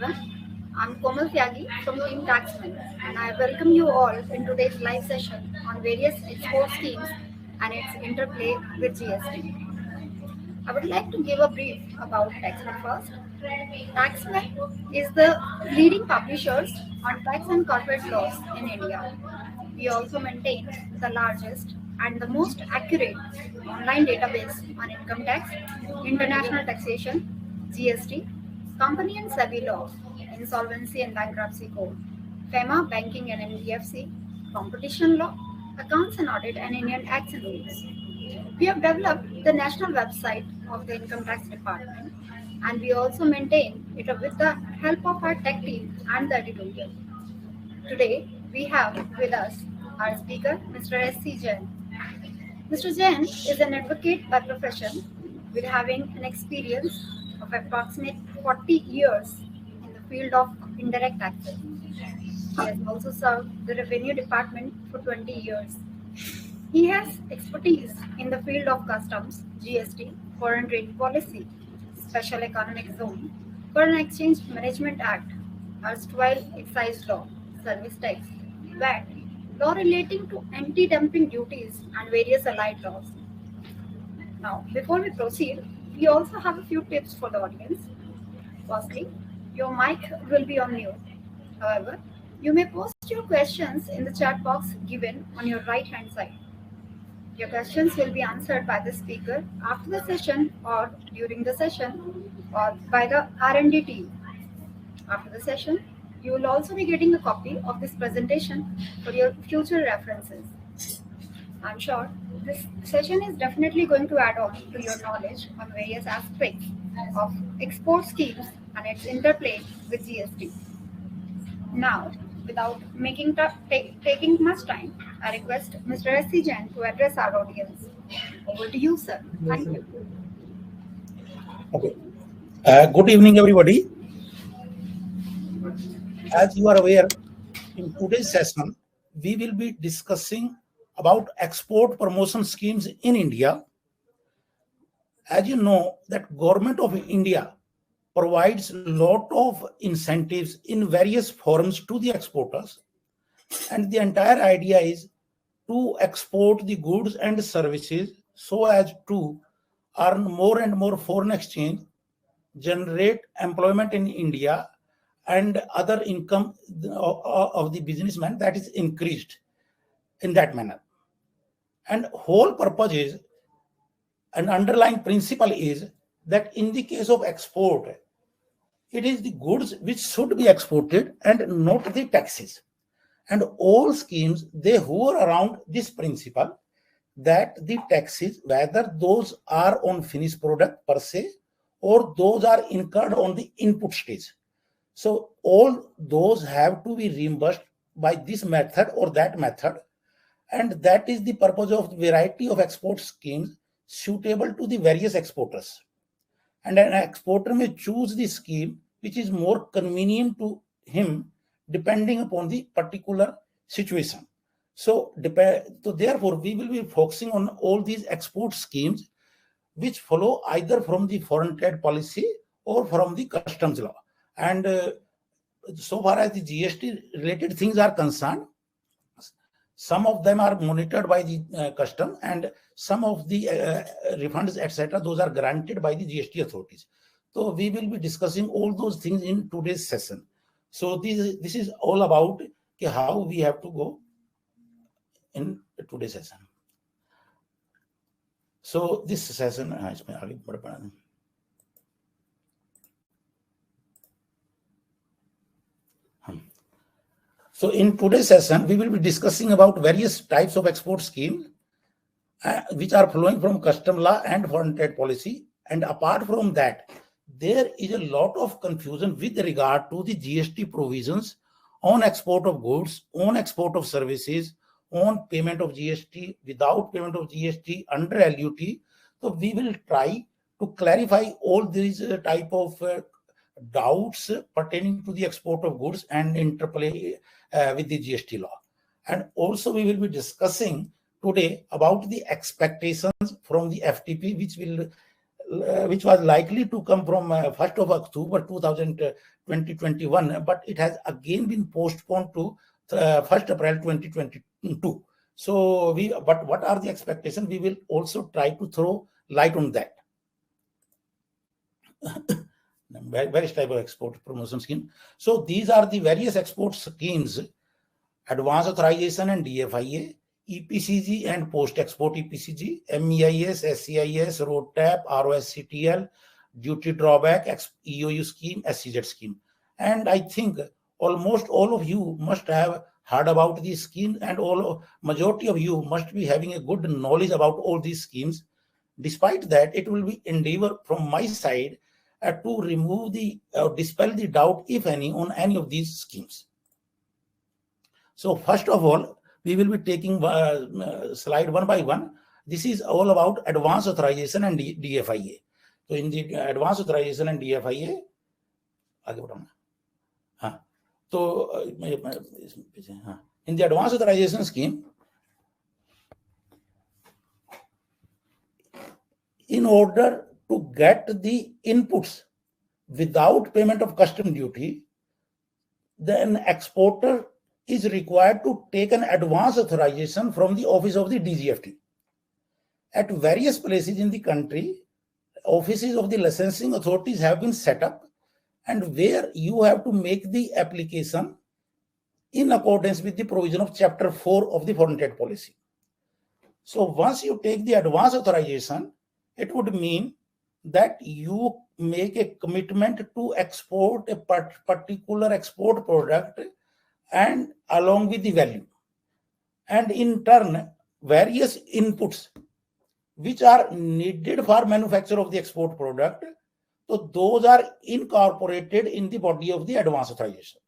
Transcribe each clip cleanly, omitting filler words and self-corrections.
everyone. I'm Komal Tyagi from Team Taxmann, and I welcome you all in today's live session on various export schemes and its interplay with GST. I would like to give a brief about Taxmann first. Taxmann is the leading publishers on tax and corporate laws in India. We also maintain the largest and the most accurate online database on income tax, international taxation, GST, company and SEBI law, insolvency and bankruptcy code, FEMA, banking and NBFC, competition law, accounts and audit, and Indian acts and rules. We have developed the national website of the Income Tax Department, and we also maintain it with the help of our tech team and the editorial. Today, we have with us our speaker, Mr. S.C. Jain. Mr. Jain is an advocate by profession with having an experience of approximately 40 years in the field of indirect taxes. He has also served the Revenue Department for 20 years. He has expertise in the field of customs, GST, foreign trade policy, special economic zone, foreign exchange management act, erstwhile excise law, service tax, VAT, law relating to anti-dumping duties and various allied laws. Now, before we proceed, we also have a few tips for the audience. Firstly, your mic will be on mute. However, you may post your questions in the chat box given on your right hand side. Your questions will be answered by the speaker after the session or during the session or by the R&D team. After the session, you will also be getting a copy of this presentation for your future references. I'm sure this session is definitely going to add on to your knowledge on various aspects of export schemes and its interplay with GST. Now, without taking much time, I request Mr. S.C. Jain to address our audience. Over to you, sir. Thank you. Okay. Good evening, everybody. As you are aware, in today's session, we will be discussing about export promotion schemes in India. As you know, that Government of India provides a lot of incentives in various forms to the exporters. And the entire idea is to export the goods and services so as to earn more and more foreign exchange, generate employment in India, and other income of the businessman that is increased in that manner. And whole purpose is, an underlying principle is that in the case of export, it is the goods which should be exported and not the taxes. And all schemes, they hover around this principle that the taxes, whether those are on finished product per se or those are incurred on the input stage. So all those have to be reimbursed by this method or that method. And that is the purpose of the variety of export schemes suitable to the various exporters. And an exporter may choose the scheme which is more convenient to him depending upon the particular situation. So therefore, we will be focusing on all these export schemes which follow either from the foreign trade policy or from the customs law. And so far as the GST related things are concerned, some of them are monitored by the custom, and some of the refunds, etc., those are granted by the GST authorities. So we will be discussing all those things in today's session. So this is all about how we have to go in today's session. So this session, so in today's session, we will be discussing about various types of export schemes which are flowing from custom law and foreign trade policy. And apart from that, there is a lot of confusion with regard to the GST provisions on export of goods, on export of services, on payment of GST, without payment of GST, under LUT. So we will try to clarify all these type of doubts pertaining to the export of goods and interplay with the GST law. And also we will be discussing today about the expectations from the FTP, which will which was likely to come from 1st of October 2021, but it has again been postponed to 1st April 2022. So but what are the expectations? We will also try to throw light on that. Various type of export promotion scheme. So these are the various export schemes: advance authorization and DFIA, EPCG and post-export EPCG, MEIS, SEIS, RoDTEP, RoSCTL, duty drawback, EOU scheme, SEZ scheme. And I think almost all of you must have heard about these schemes, and majority of you must be having a good knowledge about all these schemes. Despite that, it will be endeavor from my side to remove dispel the doubt, if any, on any of these schemes. So first of all, we will be taking slide one by one. This is all about advance authorization and DFIA. So in the advance authorization and DFIA, so in the advance authorization scheme, in order to get the inputs without payment of custom duty, then exporter is required to take an advance authorization from the office of the DGFT. At various places in the country, offices of the licensing authorities have been set up, and where you have to make the application in accordance with the provision of Chapter 4 of the Foreign Trade Policy. So once you take the advance authorization, it would mean that you make a commitment to export a particular export product and along with the value. And in turn, various inputs which are needed for manufacture of the export product, so those are incorporated in the body of the advance authorization.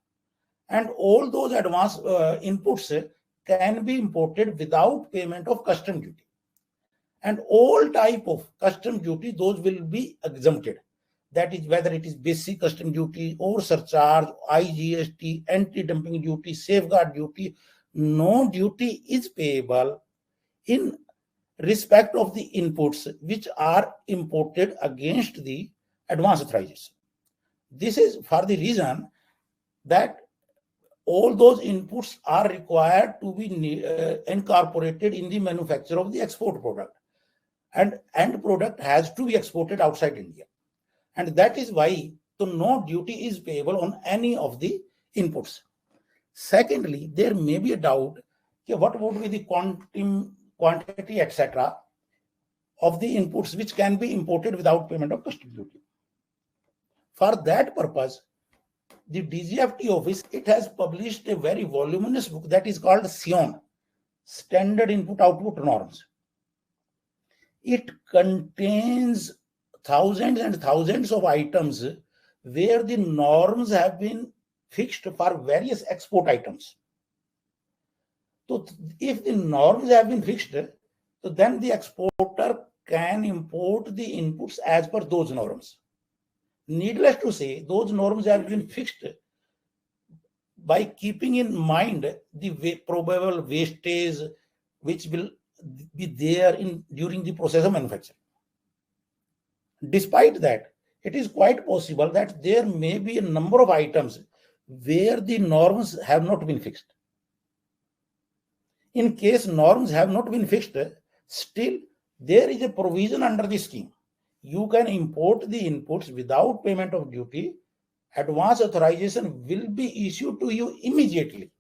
And all those advance inputs can be imported without payment of custom duty. And all type of custom duty, those will be exempted. That is whether it is basic custom duty or surcharge, IGST, anti-dumping duty, safeguard duty, no duty is payable in respect of the inputs which are imported against the advance authorization. This is for the reason that all those inputs are required to be incorporated in the manufacture of the export product, and end product has to be exported outside India. And that is why no duty is payable on any of the inputs. Secondly, there may be a doubt, what would be the quantity, etc., of the inputs which can be imported without payment of custom duty. For that purpose, the DGFT office, it has published a very voluminous book that is called SION, Standard Input Output Norms. It contains thousands and thousands of items where the norms have been fixed for various export items. So if the norms have been fixed, so then the exporter can import the inputs as per those norms. Needless to say, those norms have been fixed by keeping in mind the probable wastage which will be there during the process of manufacturing. Despite that, it is quite possible that there may be a number of items where the norms have not been fixed. In case norms have not been fixed, still there is a provision under the scheme. You can import the inputs without payment of duty. Advance authorization will be issued to you immediately.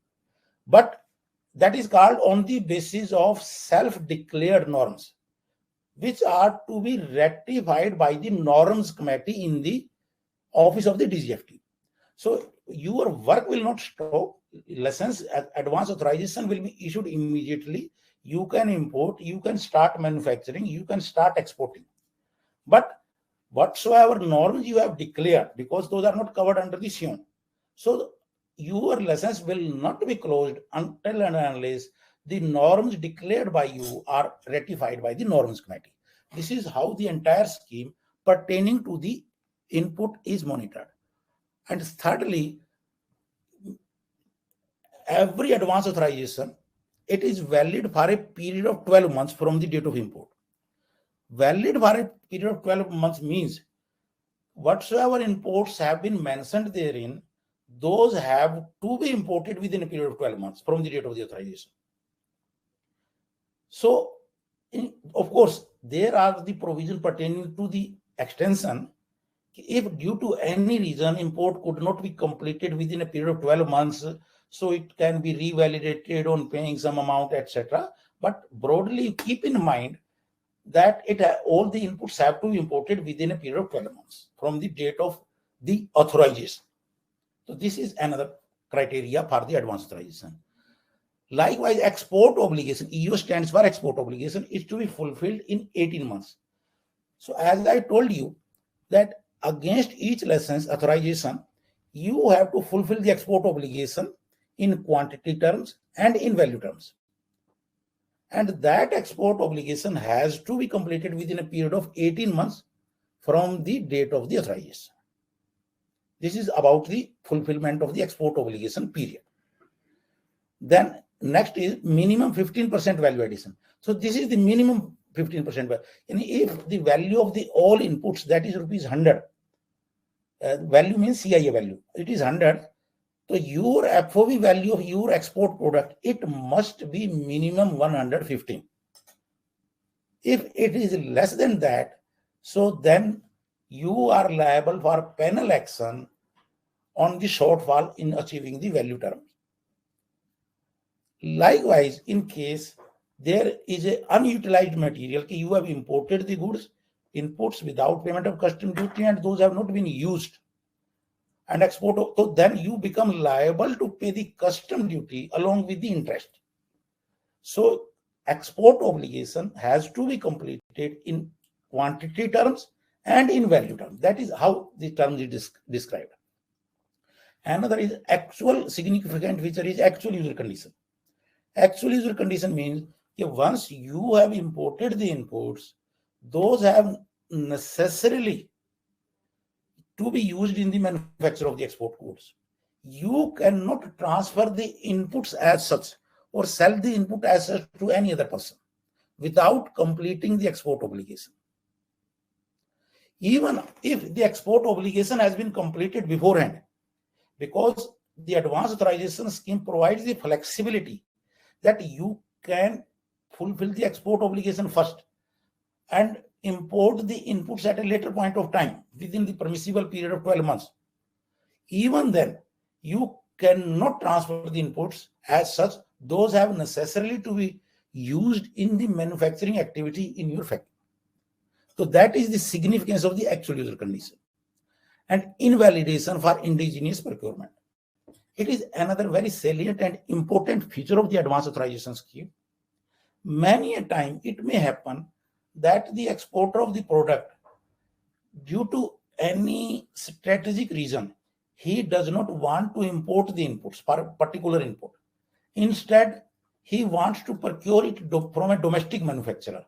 But that is called on the basis of self-declared norms, which are to be ratified by the norms committee in the office of the DGFT. So your work will not stop. License advance authorization will be issued immediately. You can import, you can start manufacturing, you can start exporting. But whatsoever norms you have declared, because those are not covered under the SION, so your license will not be closed until and unless the norms declared by you are ratified by the norms committee. This is how the entire scheme pertaining to the input is monitored. And thirdly, every advance authorization, it is valid for a period of 12 months from the date of import. Valid for a period of 12 months means whatsoever imports have been mentioned therein, those have to be imported within a period of 12 months from the date of the authorization. So, of course, there are the provision pertaining to the extension. If due to any reason import could not be completed within a period of 12 months, so it can be revalidated on paying some amount, etc. But broadly, keep in mind that all the inputs have to be imported within a period of 12 months from the date of the authorization. So this is another criteria for the advance authorization. Likewise, export obligation, EU stands for export obligation, is to be fulfilled in 18 months. So as I told you that against each license authorization, you have to fulfill the export obligation in quantity terms and in value terms. And that export obligation has to be completed within a period of 18 months from the date of the authorization. This is about the fulfillment of the export obligation period. Then next is minimum 15% value addition. So this is the minimum 15%. And if the value of the all inputs, that is rupees 100, value means CIA value, it is 100. So your FOB value of your export product, it must be minimum 115. If it is less than that, so then you are liable for penal action on the shortfall in achieving the value terms. Likewise, in case there is an unutilized material, you have imported the goods, inputs without payment of custom duty, and those have not been used and export, so then you become liable to pay the custom duty along with the interest. So export obligation has to be completed in quantity terms and in value terms. That is how the term is described. Another is actual significant feature is actual user condition. Actual user condition means that once you have imported the inputs, those have necessarily to be used in the manufacture of the export goods. You cannot transfer the inputs as such or sell the input as such to any other person without completing the export obligation. Even if the export obligation has been completed beforehand, because the advance authorization scheme provides the flexibility that you can fulfill the export obligation first and import the inputs at a later point of time within the permissible period of 12 months. Even then, you cannot transfer the inputs as such. Those have necessarily to be used in the manufacturing activity in your factory. So that is the significance of the actual user condition. And invalidation for indigenous procurement. It is another very salient and important feature of the advance authorization scheme. Many a time it may happen that the exporter of the product, due to any strategic reason, he does not want to import the inputs for a particular input. Instead, he wants to procure it from a domestic manufacturer.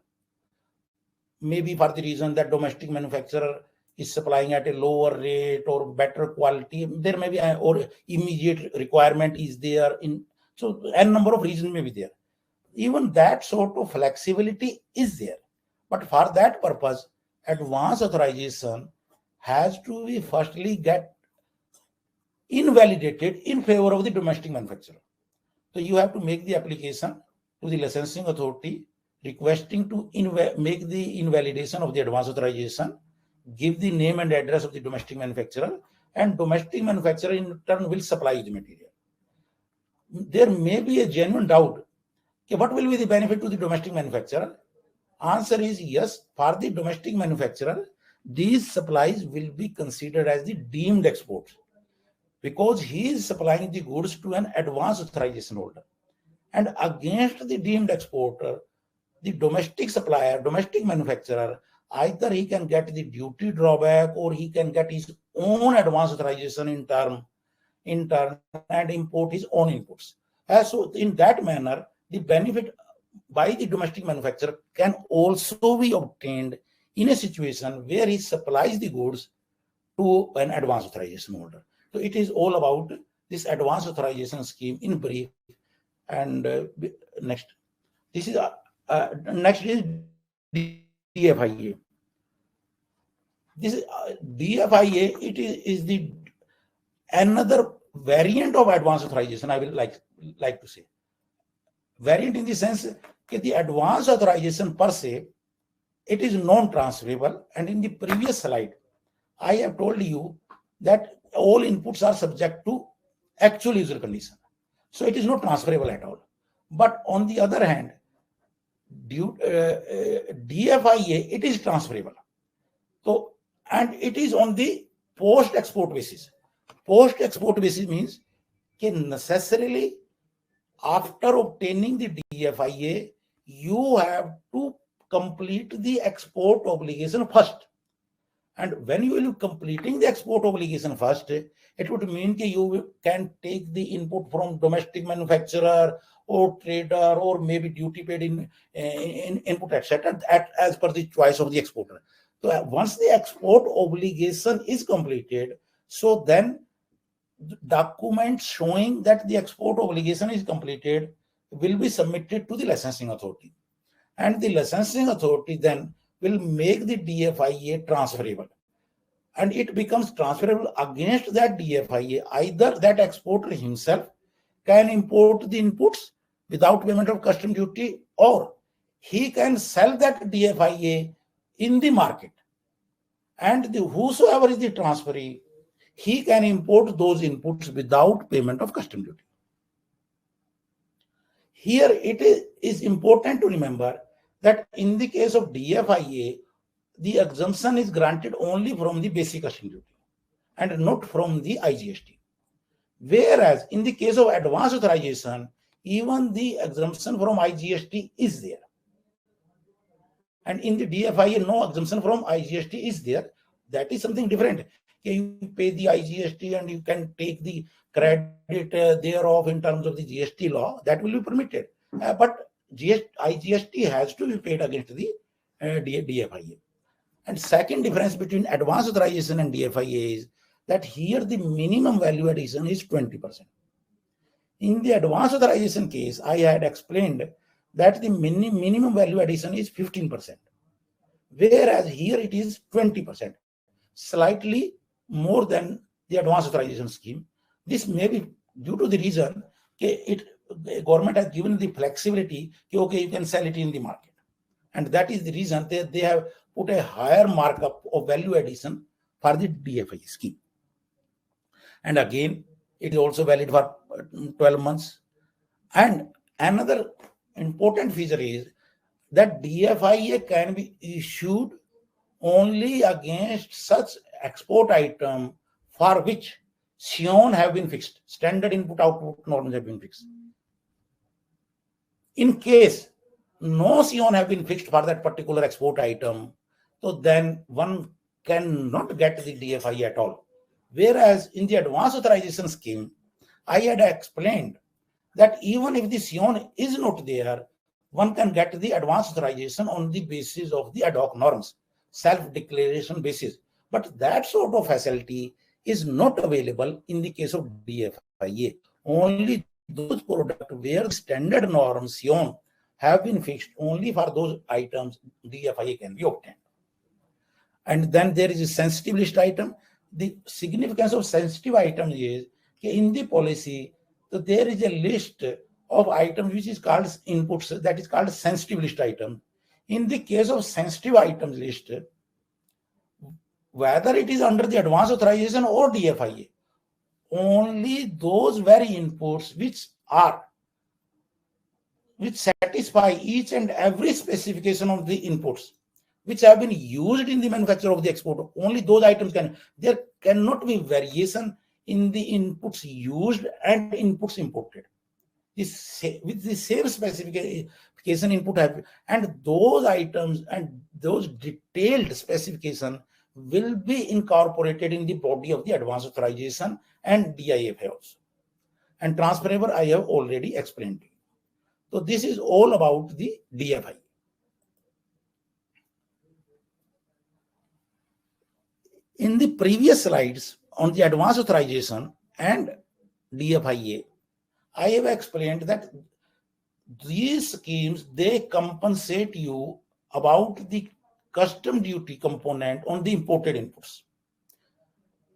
Maybe for the reason that domestic manufacturer is supplying at a lower rate or better quality. There may be or immediate requirement is there. So a number of reasons may be there. Even that sort of flexibility is there. But for that purpose, advance authorization has to be firstly get invalidated in favor of the domestic manufacturer. So you have to make the application to the licensing authority requesting to make the invalidation of the advance authorization, give the name and address of the domestic manufacturer, and domestic manufacturer in turn will supply the material. There may be a genuine doubt, okay, what will be the benefit to the domestic manufacturer? Answer is yes, for the domestic manufacturer, these supplies will be considered as the deemed exports because he is supplying the goods to an advance authorization holder. And against the deemed exporter, the domestic supplier, domestic manufacturer, either he can get the duty drawback or he can get his own advance authorization in turn and import his own inputs. So in that manner, the benefit by the domestic manufacturer can also be obtained in a situation where he supplies the goods to an advance authorization holder. So it is all about this advance authorization scheme in brief. And next, this is next is DFIA. DFIA. This DFIA, it is the another variant of advanced authorization. I will like to say variant in the sense that the advanced authorization per se, it is non-transferable. And in the previous slide, I have told you that all inputs are subject to actual user condition. So it is not transferable at all. But on the other hand, DFIA, it is transferable. So, and it is on the post-export basis. Post-export basis means that necessarily after obtaining the DFIA, you have to complete the export obligation first. And when you will be completing the export obligation first, it would mean that you can take the input from domestic manufacturer or trader or maybe duty paid in input, etc., as per the choice of the exporter. So once the export obligation is completed, so then documents showing that the export obligation is completed will be submitted to the licensing authority. And the licensing authority then will make the DFIA transferable. And it becomes transferable against that DFIA. Either that exporter himself can import the inputs without payment of custom duty, or he can sell that DFIA in the market. And whosoever is the transferee, he can import those inputs without payment of custom duty. Here it is important to remember that in the case of DFIA, the exemption is granted only from the basic custom duty and not from the IGST. Whereas in the case of advanced authorization, even the exemption from IGST is there. And in the DFIA, no exemption from IGST is there. That is something different. You pay the IGST and you can take the credit thereof in terms of the GST law. That will be permitted. But IGST has to be paid against the DFIA. And second difference between advanced authorization and DFIA is that here the minimum value addition is 20%. In the advanced authorization case, I had explained that the minimum value addition is 15%, whereas here it is 20%, slightly more than the advanced authorization scheme. This may be due to the reason that government has given the flexibility, okay, you can sell it in the market. And that is the reason they have put a higher markup of value addition for the DFIA scheme. And again, it is also valid for 12 months. And another important feature is that DFIA can be issued only against such export item for which SION have been fixed, standard input output norms have been fixed. In case no SION have been fixed for that particular export item, so then one cannot get the DFIA at all. Whereas in the advanced authorization scheme, I had explained that even if the SION is not there, one can get the advanced authorization on the basis of the ad hoc norms, self-declaration basis. But that sort of facility is not available in the case of DFIA. Only those products where the standard norms SION have been fixed, only for those items DFIA can be obtained. And then there is a sensitive list item. The significance of sensitive items is in the policy, so there is a list of items which is called inputs, that is called sensitive list item. In the case of sensitive items list, whether it is under the advanced authorization or DFIA, only those very inputs which satisfy each and every specification of the inputs which have been used in the manufacture of the export, only those items there cannot be variation in the inputs used and inputs imported. With the same specification input and those items and those detailed specification will be incorporated in the body of the advanced authorization and DIFA also. And transferable I have already explained to you. So this is all about the DFI. In the previous slides on the advanced authorization and DFIA, I have explained that these schemes, they compensate you about the custom duty component on the imported inputs.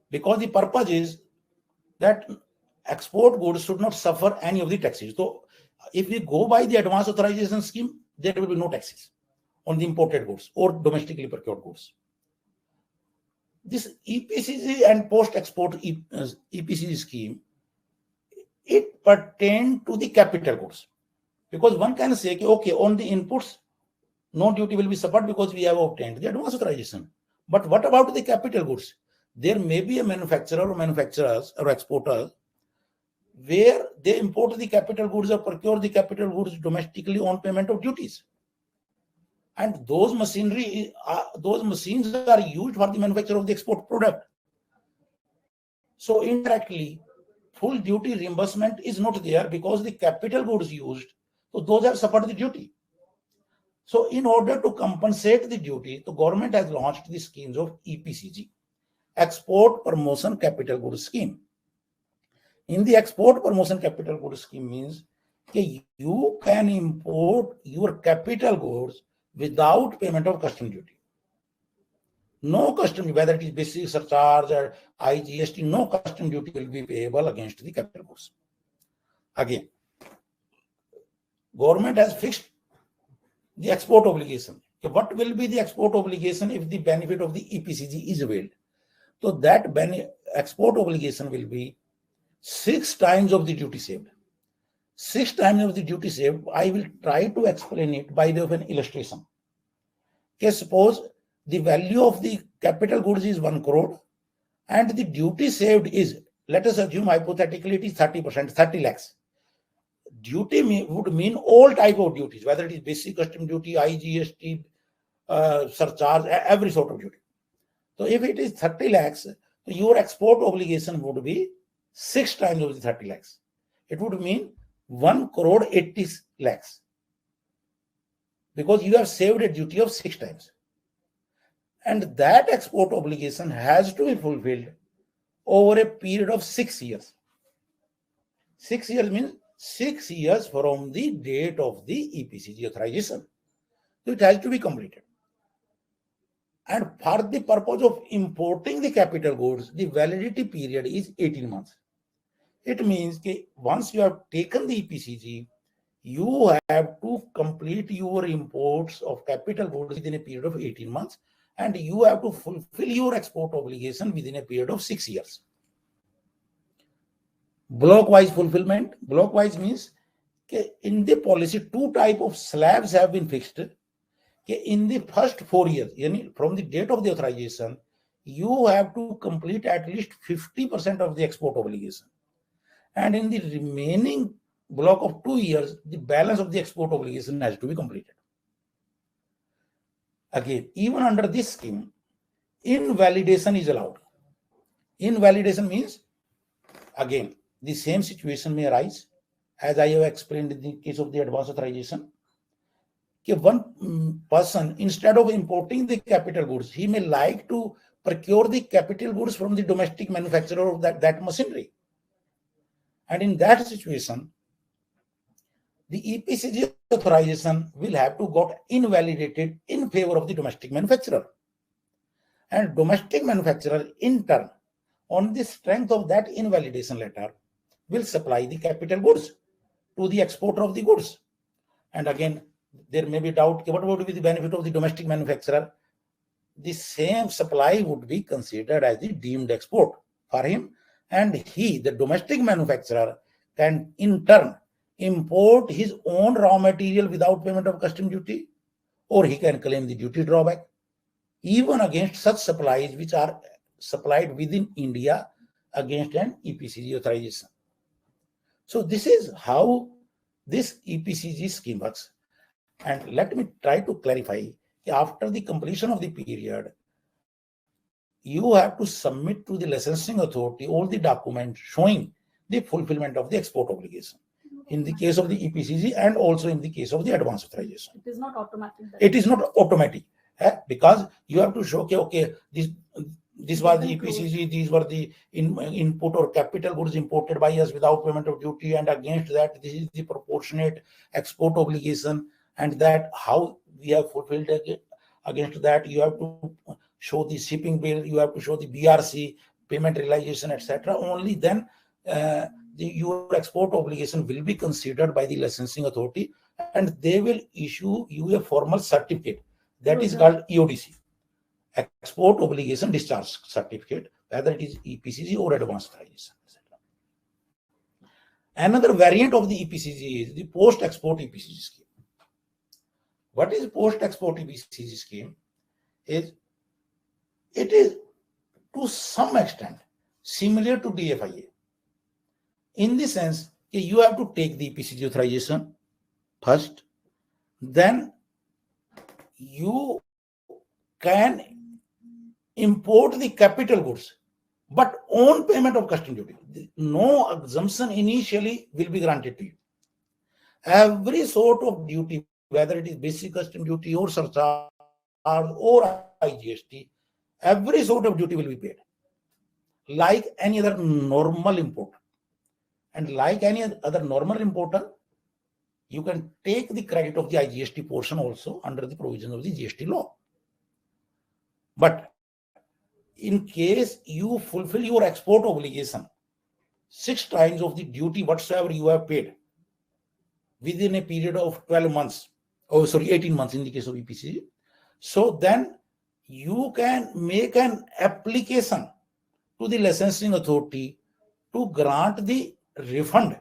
Because the purpose is that export goods should not suffer any of the taxes. So if we go by the advance authorization scheme, there will be no taxes on the imported goods or domestically procured goods. This EPCG and post-export EPCG scheme, it pertains to the capital goods. Because one can say, okay, on the inputs, no duty will be suffered because we have obtained the advance authorization. But what about the capital goods? There may be a manufacturer or manufacturers or exporters where they import the capital goods or procure the capital goods domestically on payment of duties. And those machines are used for the manufacture of the export product. So indirectly, full duty reimbursement is not there because the capital goods used, so those have suffered the duty. So in order to compensate the duty, the government has launched the schemes of EPCG, Export Promotion Capital Goods Scheme. In the Export Promotion Capital Goods Scheme means that you can import your capital goods without payment of custom duty. No custom duty, whether it is basic surcharge or IGST, no custom duty will be payable against the capital goods. Again, government has fixed the export obligation. What will be the export obligation if the benefit of the EPCG is availed? So that export obligation will be 6 times of the duty saved. 6 times of the duty saved. I will try to explain it by way of an illustration. Okay, suppose the value of the capital goods is 1 crore and the duty saved is, let us assume hypothetically it is 30%, 30 lakhs. Duty would mean all type of duties, whether it is basic custom duty, IGST, surcharge, every sort of duty. So if it is 30 lakhs, your export obligation would be 6 times of the 30 lakhs. It would mean 1 crore 80 lakhs. Because you have saved a duty of 6 times. And that export obligation has to be fulfilled over a period of 6 years. 6 years means 6 years from the date of the EPCG authorization. So it has to be completed. And for the purpose of importing the capital goods, the validity period is 18 months. It means that once you have taken the EPCG, you have to complete your imports of capital goods within a period of 18 months, and you have to fulfill your export obligation within a period of 6 years. Block-wise fulfillment. Block-wise means in the policy, 2 types of slabs have been fixed. In the first 4 years, from the date of the authorization, you have to complete at least 50% of the export obligation. And in the remaining block of 2 years, the balance of the export obligation has to be completed. Again, even under this scheme, invalidation is allowed. Invalidation means, again, the same situation may arise, as I have explained in the case of the advance authorization. One person, instead of importing the capital goods, he may like to procure the capital goods from the domestic manufacturer of that machinery. And in that situation, the EPCG authorization will have to got invalidated in favor of the domestic manufacturer. And domestic manufacturer, in turn, on the strength of that invalidation letter, will supply the capital goods to the exporter of the goods. And again, there may be doubt, what would be the benefit of the domestic manufacturer? The same supply would be considered as the deemed export for him, and he, the domestic manufacturer, can in turn import his own raw material without payment of custom duty, or he can claim the duty drawback, even against such supplies which are supplied within India against an EPCG authorization. So this is how this EPCG scheme works. And let me try to clarify, after the completion of the period, you have to submit to the licensing authority all the documents showing the fulfillment of the export obligation. In the case of the EPCG and also in the case of the advance authorization. It is not automatic. It is not automatic, because you have to show, okay, this was the EPCG, these were the input or capital goods imported by us without payment of duty, and against that, this is the proportionate export obligation, and that how we have fulfilled it Against that, you have to show the shipping bill, you have to show the BRC, payment realization, etc. Only then your export obligation will be considered by the licensing authority, and they will issue you a formal certificate that is called EODC, Export Obligation Discharge Certificate, whether it is EPCG or Advanced Authorization. Another variant of the EPCG is the post-export EPCG scheme. What is post-export EPCG scheme? It is to some extent similar to DFIA, in the sense that you have to take the EPCG authorization first, then you can import the capital goods, but on payment of custom duty. No exemption initially will be granted to you. Every sort of duty, whether it is basic custom duty or surcharge or IGST, every sort of duty will be paid like any other normal importer. And like any other normal importer, you can take the credit of the IGST portion also under the provisions of the GST law. But in case you fulfill your export obligation 6 times of the duty whatsoever you have paid within a period of 12 months, 18 months in the case of EPCG, so then you can make an application to the licensing authority to grant the refund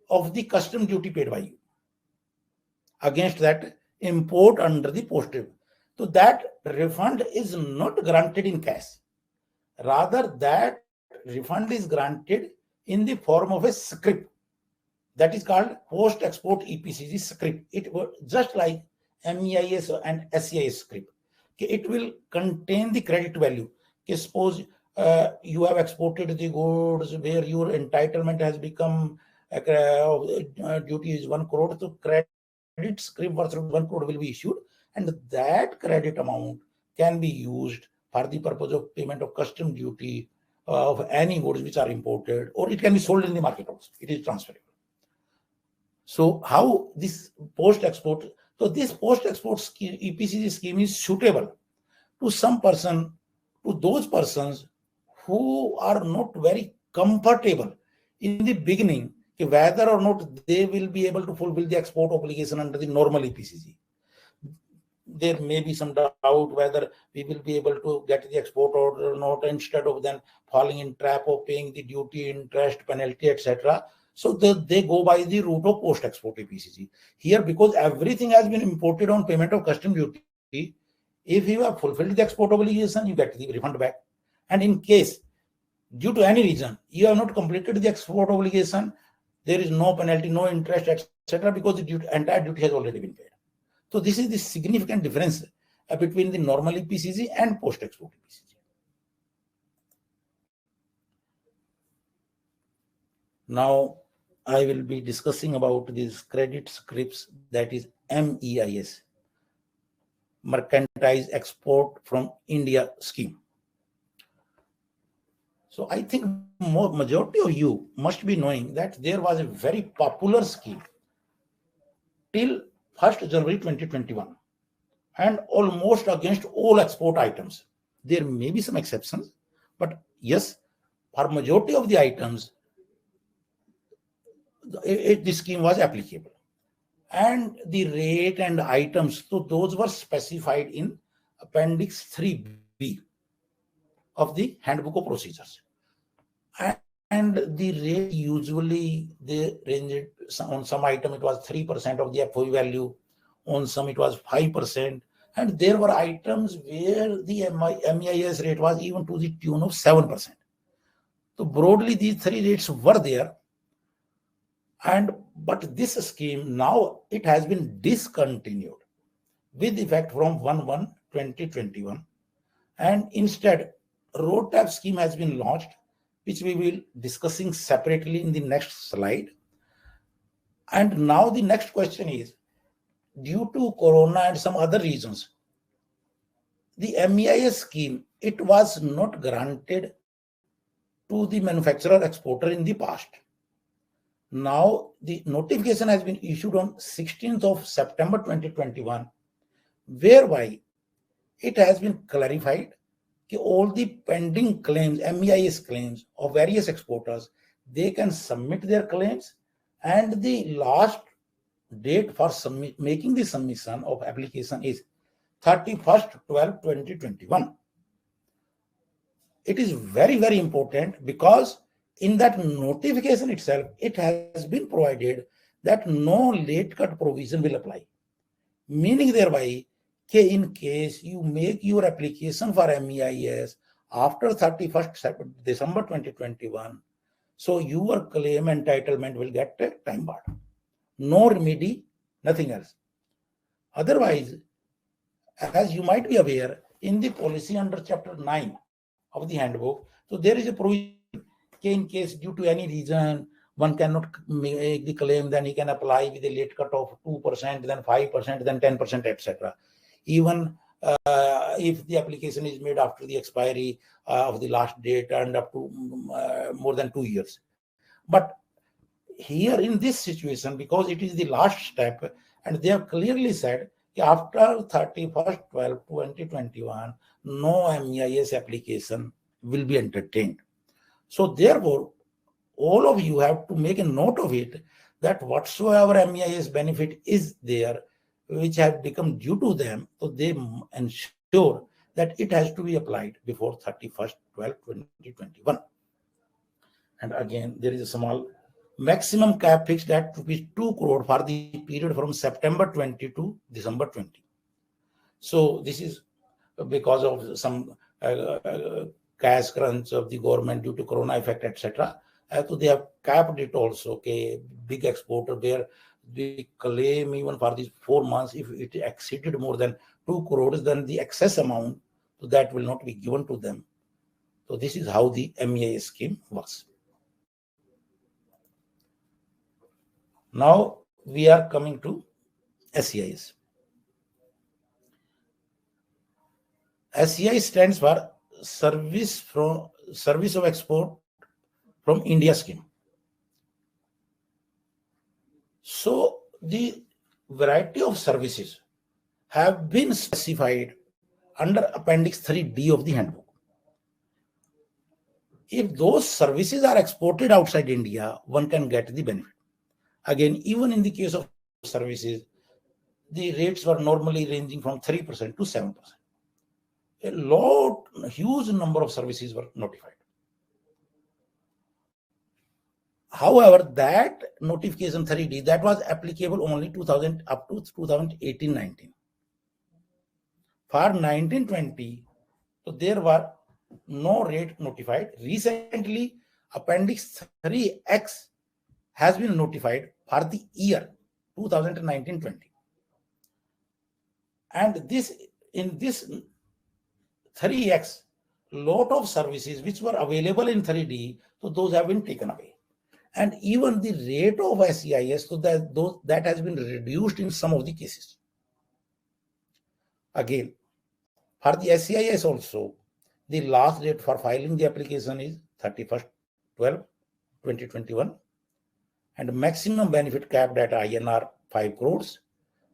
of the custom duty paid by you against that import under the postage. So that refund is not granted in cash. Rather, that refund is granted in the form of a scrip that is called post-export EPCG scrip. It was just like MEIS and SEIS scrip. It will contain the credit value. Suppose you have exported the goods where your entitlement has become duty is 1 crore, so credit scrip worth 1 crore will be issued, and that credit amount can be used for the purpose of payment of custom duty of any goods which are imported, or it can be sold in the market also. It is transferable. So how this post-export? So this post-export scheme, EPCG scheme is suitable to some person, to those persons who are not very comfortable in the beginning whether or not they will be able to fulfill the export obligation under the normal EPCG. There may be some doubt whether we will be able to get the export order or not, instead of then falling in trap of paying the duty, interest, penalty, etc. So they go by the route of post-export EPCG. Here, because everything has been imported on payment of custom duty, if you have fulfilled the export obligation, you get the refund back. And in case, due to any reason, you have not completed the export obligation, there is no penalty, no interest, etc., because the entire duty has already been paid. So this is the significant difference between the normal EPCG and post-export EPCG. Now, I will be discussing about these credit scripts, that is MEIS, Mercantile Export from India scheme. So I think majority of you must be knowing that there was a very popular scheme till 1st January 2021 and almost against all export items. There may be some exceptions, but yes, for majority of the items, this scheme was applicable. And the rate and items, so those were specified in Appendix 3B of the Handbook of Procedures. And the rate usually they ranged, on some item it was 3% of the FOB value, on some it was 5%, and there were items where the MEIS rate was even to the tune of 7%. So broadly these 3 rates were there, but this scheme now it has been discontinued with effect from 1/1/2021, and instead RoDTEP scheme has been launched, which we will discussing separately in the next slide. And now the next question is, due to Corona and some other reasons, the MEIS scheme, it was not granted to the manufacturer exporter in the past. Now the notification has been issued on 16th of September 2021, whereby it has been clarified that all the pending claims, MEIS claims of various exporters, they can submit their claims, and the last date for making the submission of application is 31st/12/2021. It is very, very important because in that notification itself, it has been provided that no late cut provision will apply. Meaning thereby, in case you make your application for MEIS after 31st December 2021, so your claim entitlement will get time barred. No remedy, nothing else. Otherwise, as you might be aware, in the policy under Chapter 9 of the handbook, so there is a provision in case due to any reason one cannot make the claim, then he can apply with a late cut of 2%, then 5%, then 10%, etc. Even if the application is made after the expiry of the last date and up to more than 2 years. But here in this situation, because it is the last step, and they have clearly said after 31st/12/2021, no MEIS application will be entertained. So therefore, all of you have to make a note of it that whatsoever MEIS benefit is there, which have become due to them, so they ensure that it has to be applied before 31st/12/2021. And again, there is a small maximum cap fixed at rupees 2 crore for the period from September 20 to December 20. So this is because of some cash crunch of the government due to corona effect, etc. So they have capped it also. Okay, big exporter where the claim even for these 4 months, if it exceeded more than 2 crores, then the excess amount, so that will not be given to them. So this is how the MEIS scheme works. Now we are coming to SEIS. SEIS stands for Service of Export from India scheme. So the variety of services have been specified under Appendix 3D of the handbook. If those services are exported outside India, one can get the benefit. Again, even in the case of services, the rates were normally ranging from 3% to 7%. A huge number of services were notified. However, that notification 3D, that was applicable only up to 2018-19. For 1920, so there were no rate notified. Recently, Appendix 3X has been notified for the year 2019-20. And in this 3X, lot of services which were available in 3D, so those have been taken away. And even the rate of SEIS, so that has been reduced in some of the cases. Again, for the SEIS also, the last date for filing the application is 31st/12/2021, and maximum benefit capped at INR 5 crores,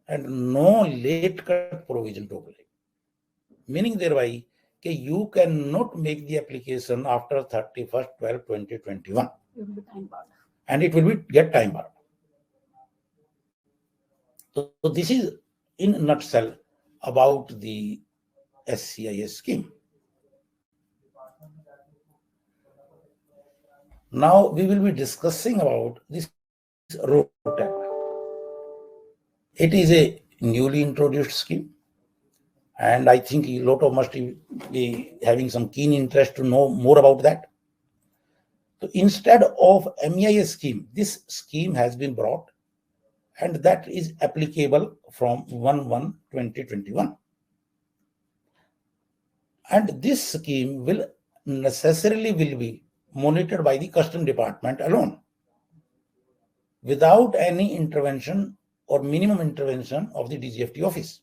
and no late cut provision to apply. Meaning thereby, you cannot make the application after 31st/12/2021. And it will get time barred. So this is in a nutshell about the SEIS scheme. Now we will be discussing about this RoDTEP. It is a newly introduced scheme, and I think a lot of must be having some keen interest to know more about that. So instead of MEIS scheme, this scheme has been brought, and that is applicable from 1/1/2021. And this scheme will necessarily be monitored by the Custom Department alone, without any intervention or minimum intervention of the DGFT office.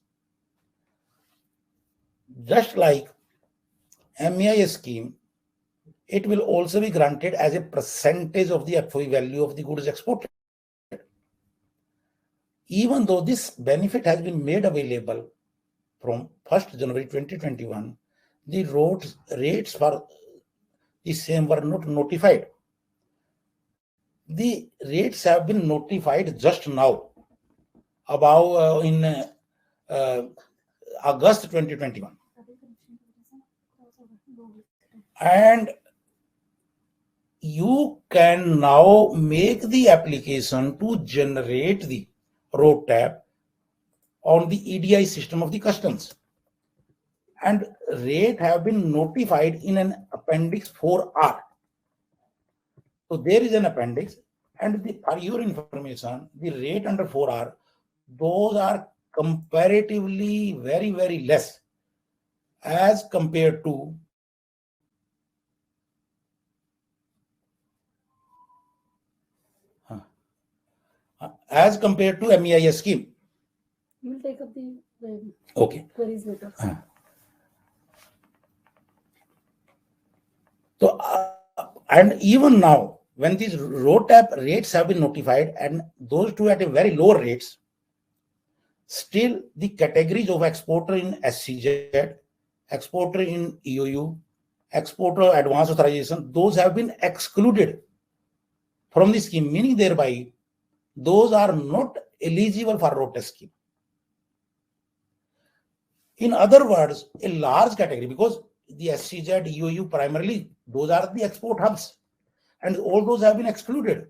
Just like MEIS scheme, it will also be granted as a percentage of the FOE value of the goods exported. Even though this benefit has been made available from 1st January 2021, the rates for the same were not notified. The rates have been notified just now, about in August 2021. And you can now make the application to generate the RoDTEP on the EDI system of the customs. And rate have been notified in an appendix 4R. So there is an appendix, and for your information, the rate under 4R, those are comparatively very, very less as compared to MEIS scheme. You will take up the okay queries later. So, and even now, when these RoDTEP rates have been notified, and those two at a very lower rates, still the categories of exporter in SCZ, exporter in EOU, exporter advance authorization, those have been excluded from the scheme, meaning thereby those are not eligible for RoDTEP scheme. In other words, a large category, because the SCZ, EOU primarily, those are the export hubs, and all those have been excluded.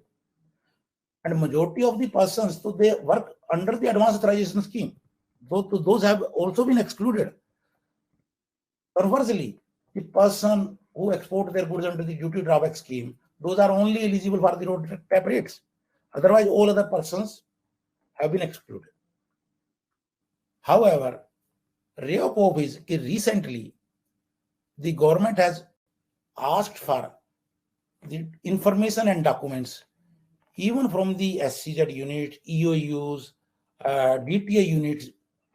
And majority of the persons, so they work under the advance authorization scheme. Those have also been excluded. Conversely, the person who export their goods under the duty drawback scheme, those are only eligible for the RoDTEP rates. Otherwise, all other persons have been excluded. However, RoDTEP is recently the government has asked for the information and documents even from the SCZ units, EOUs, DTA units,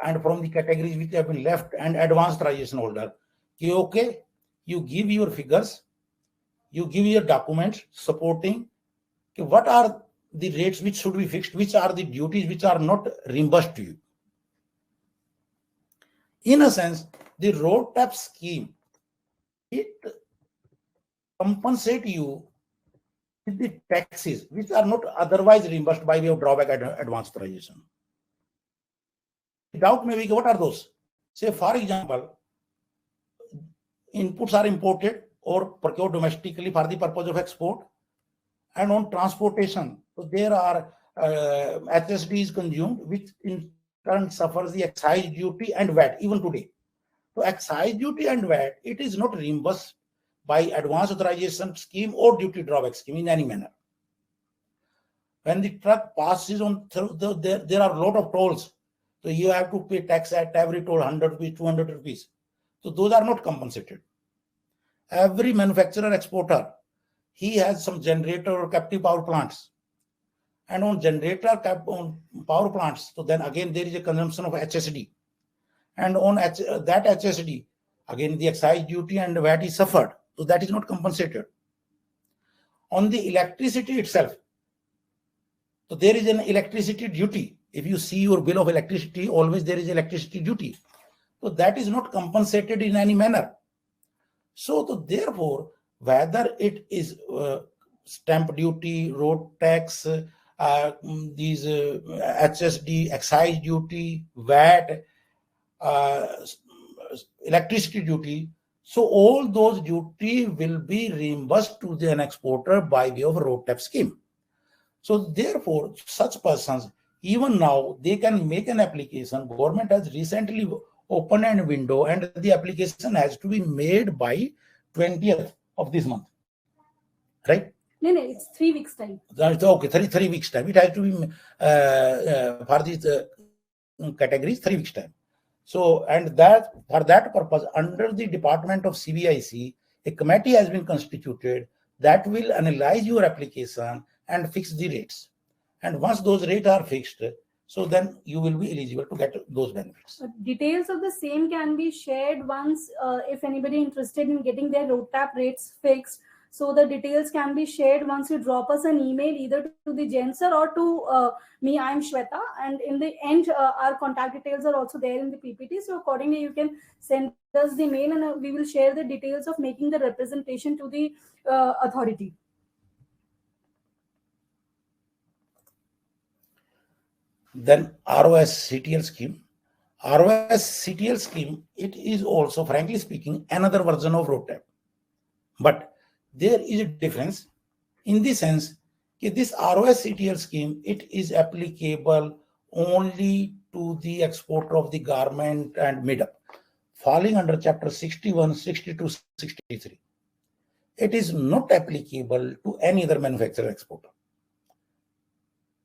and from the categories which have been left and advanced authorization holder. Okay, you give your figures, you give your documents supporting what are the rates which should be fixed, which are the duties which are not reimbursed to you. In a sense, the RoDTEP scheme, it compensates you with the taxes which are not otherwise reimbursed by way of drawback advance authorization. The doubt may be, what are those? Say, for example, inputs are imported or procured domestically for the purpose of export, and on transportation, so there are HSDs consumed, which in turn suffers the excise duty and VAT even today. So excise duty and VAT, it is not reimbursed by advance authorization scheme or duty drawback scheme in any manner. When the truck passes on through there are a lot of tolls. So you have to pay tax at every toll, 100 rupees, 200 rupees. So those are not compensated. Every manufacturer exporter, he has some generator or captive power plants. And on on power plants, so then again there is a consumption of HSD. And on that HSD, again the excise duty and VAT is suffered. So that is not compensated. On the electricity itself, so there is an electricity duty. If you see your bill of electricity, always there is electricity duty. So that is not compensated in any manner. So therefore, whether it is stamp duty, road tax, these HSD, excise duty, VAT, electricity duty, so all those duty will be reimbursed to an exporter by way of RoDTEP scheme. So therefore, such persons, even now, they can make an application. Government has recently opened a window, and the application has to be made by 20th of this month, right? No, it's 3 weeks time. Okay, 3 weeks time. It has to be for these categories 3 weeks time. So, and that for that purpose, under the Department of CBIC, a committee has been constituted that will analyze your application and fix the rates. And once those rates are fixed, so then you will be eligible to get those benefits. Details of the same can be shared once if anybody interested in getting their RoDTEP rates fixed. So the details can be shared once you drop us an email either to the Jen sir or to me. I'm Shweta, and in the end, our contact details are also there in the PPT. So accordingly, you can send us the mail, and we will share the details of making the representation to the authority. Then RoSCTL scheme. RoSCTL scheme, it is also, frankly speaking, another version of RoDTEP. But there is a difference in the sense that this RoSCTL scheme, it is applicable only to the exporter of the garment and made-up, falling under chapter 61, 62, 63. It is not applicable to any other manufacturer exporter.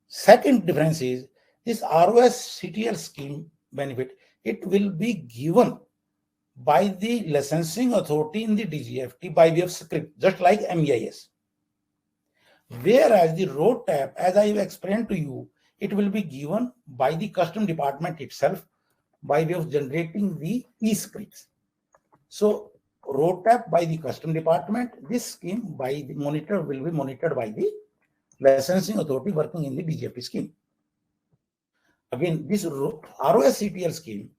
Second difference is this RoSCTL scheme benefit, it will be given by the licensing authority in the DGFT by way of script, just like MEIS. Whereas the RoDTEP, as I have explained to you, it will be given by the custom department itself by way of generating the e-scripts. So RoDTEP by the custom department, this scheme by the monitor will be monitored by the licensing authority working in the DGFT scheme. Again, this RoSCTL scheme,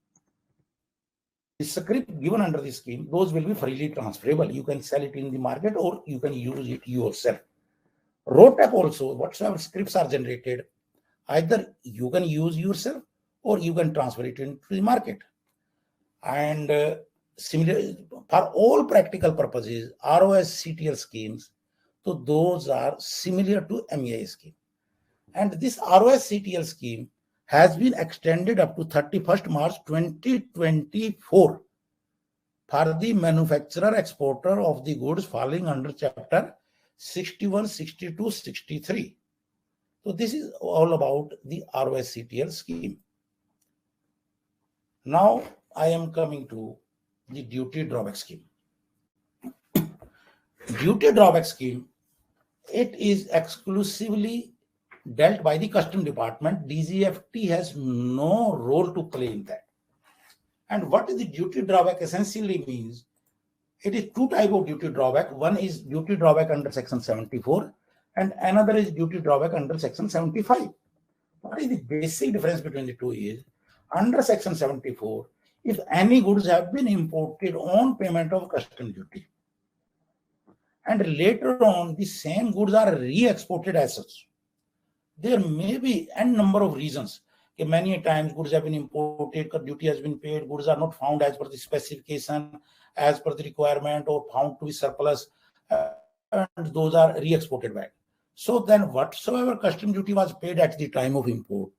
the script given under the scheme, those will be freely transferable. You can sell it in the market or you can use it yourself. RoDTEP also, whatsoever scripts are generated, either you can use yourself or you can transfer it into the market. And similar, for all practical purposes, RoSCTL schemes, so those are similar to MEIS scheme. And this RoSCTL scheme has been extended up to 31st March 2024 for the manufacturer exporter of the goods falling under chapter 61, 62, 63. So this is all about the RoSCTL scheme. Now I am coming to the duty drawback scheme. Duty drawback scheme, it is exclusively dealt by the custom department. DGFT has no role to play in that. And what is the duty drawback essentially means? It is two types of duty drawback. One is duty drawback under section 74 and another is duty drawback under section 75. What is the basic difference between the two is, under section 74, if any goods have been imported on payment of custom duty and later on the same goods are re-exported as such, there may be n number of reasons. Many times goods have been imported, duty has been paid, goods are not found as per the specification, as per the requirement, or found to be surplus, and those are re-exported back. So then whatsoever custom duty was paid at the time of import,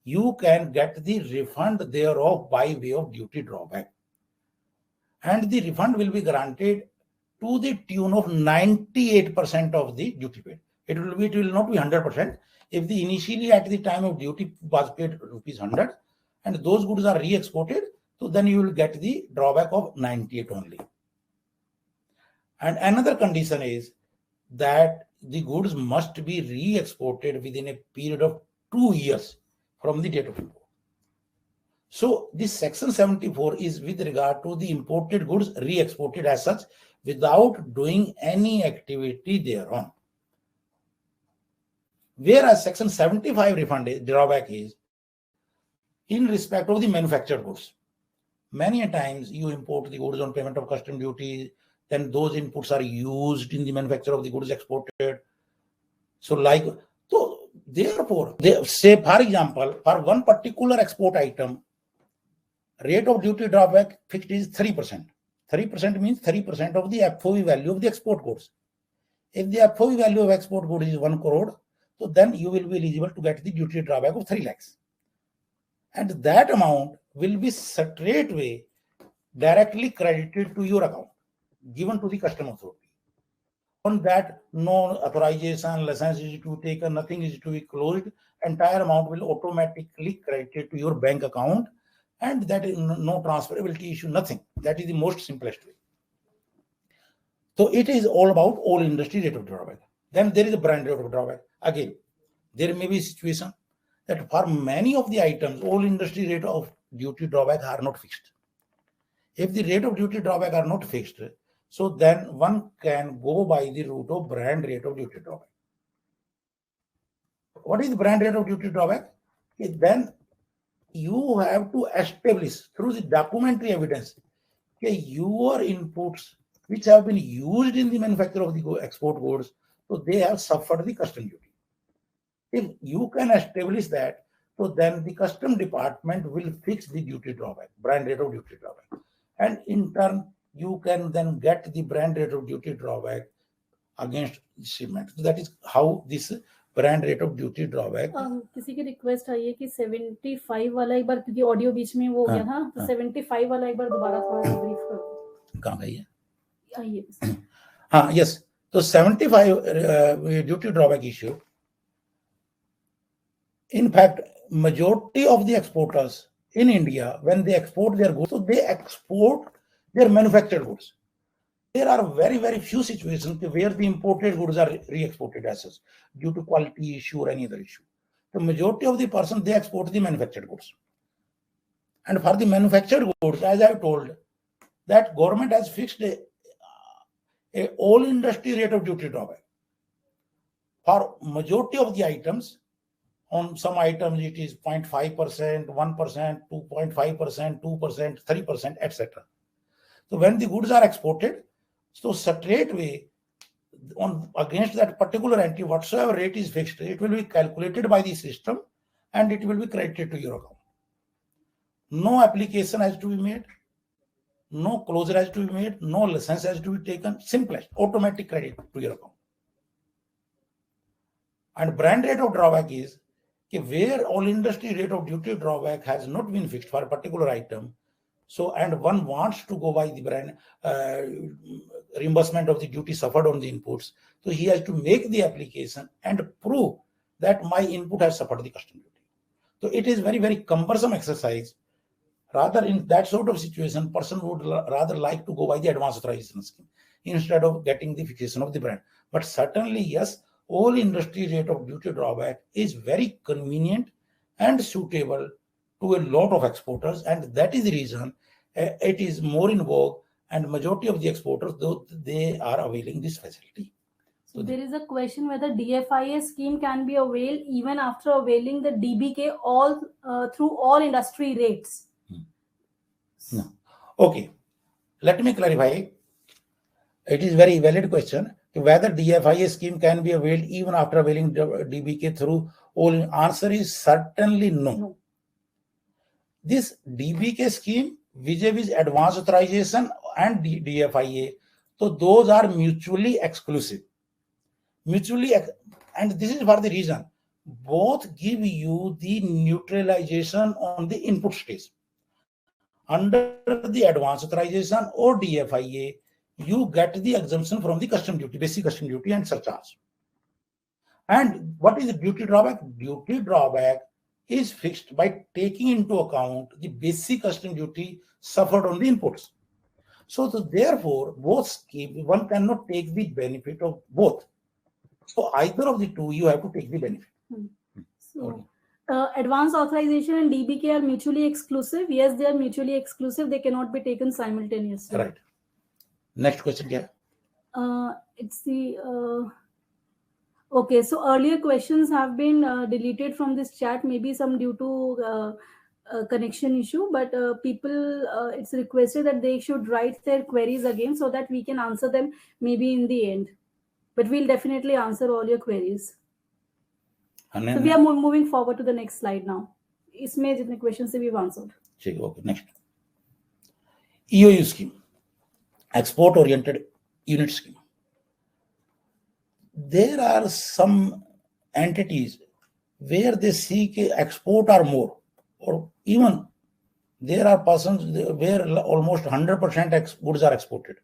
you can get the refund thereof by way of duty drawback. And the refund will be granted to the tune of 98% of the duty paid. It will not be 100%. If the initially at the time of duty was paid rupees 100 and those goods are re-exported, so then you will get the drawback of 98 only. And another condition is that the goods must be re-exported within a period of 2 years from the date of import. So this section 74 is with regard to the imported goods re-exported as such without doing any activity thereon. Whereas section 75 refund drawback is in respect of the manufactured goods. Many times you import the goods on payment of custom duty, then those inputs are used in the manufacture of the goods exported. So therefore, they say, for example, for one particular export item, rate of duty drawback fixed is 3%. 3% means 3% of the FOB value of the export goods. If the FOB value of export goods is 1 crore, so then you will be eligible to get the duty drawback of 3 lakhs. And that amount will be straightway directly credited to your account, given to the custom authority. On that, no authorization, license is to be taken, nothing is to be closed. Entire amount will automatically credited to your bank account, and that is no transferability issue, nothing. That is the most simplest way. So it is all about all industry rate of drawback. Then there is a brand rate of drawback. Again, there may be a situation that for many of the items, all industry rate of duty drawback are not fixed. If the rate of duty drawback are not fixed, So then one can go by the route of brand rate of duty drawback. What is the brand rate of duty drawback? Then you have to establish through the documentary evidence your inputs which have been used in the manufacture of the export goods, so they have suffered the custom duty. If you can establish that, so then the custom department will fix the duty drawback, brand rate of duty drawback. And in turn, you can then get the brand rate of duty drawback against shipment. So that is how this brand rate of duty drawback. किसी की request आई है कि 75 वाला एक बार, क्योंकि audio बीच में वो हो गया था, तो 75 वाला एक बार दोबारा थोड़ा सा ब्रीफ करो. कहाँ गई है? आइए. हाँ, yes. So 75 duty drawback issue. In fact, majority of the exporters in India, when they export their goods, so they export their manufactured goods. There are very, very few situations where the imported goods are re-exported as such due to quality issue or any other issue. The majority of the person, they export the manufactured goods. And for the manufactured goods, as I told, that government has fixed a all industry rate of duty drawback. For majority of the items, on some items it is 0.5%, 1%, 2.5%, 2%, 3%, etc. So when the goods are exported, so straightway on against that particular entity, whatsoever rate is fixed, it will be calculated by the system and it will be credited to your account. No application has to be made, no closure has to be made, no license has to be taken, simplest, automatic credit to your account. And brand rate of drawback is where all industry rate of duty drawback has not been fixed for a particular item. So, and one wants to go by the brand reimbursement of the duty suffered on the inputs. So he has to make the application and prove that my input has suffered the custom duty. So it is very, very cumbersome exercise. Rather, in that sort of situation, person would rather like to go by the advanced authorization scheme instead of getting the fixation of the brand. But certainly, yes, all industry rate of duty drawback is very convenient and suitable to a lot of exporters, and that is the reason it is more in vogue, and majority of the exporters, though, they are availing this facility. So there is a question whether DFIA scheme can be availed even after availing the DBK all through all industry rates. No. Okay, let me clarify. It is very valid question whether DFIA scheme can be availed even after availing DBK through all. Answer is certainly no. This DBK scheme vis-a-vis advanced authorization and DFIA, so those are mutually exclusive. And this is for the reason both give you the neutralization on the input stage. Under the advanced authorization or DFIA, you get the exemption from the custom duty, basic custom duty and surcharge. And what is the duty drawback? Duty drawback is fixed by taking into account the basic custom duty suffered on the inputs. So therefore, both schemes, one cannot take the benefit of both. So either of the two, you have to take the benefit. So advanced authorization and DBK are mutually exclusive. Yes, they are mutually exclusive. They cannot be taken simultaneously. Right. Next question, yeah. It's the okay. So earlier questions have been deleted from this chat. Maybe some due to connection issue, but people, it's requested that they should write their queries again so that we can answer them maybe in the end. But we'll definitely answer all your queries. So we are moving forward to the next slide now. Isme jitne questions we've answered. Okay, next. EOU scheme, export oriented unit scheme. There are some entities where they seek export or more, or even there are persons where almost 100% goods are exported.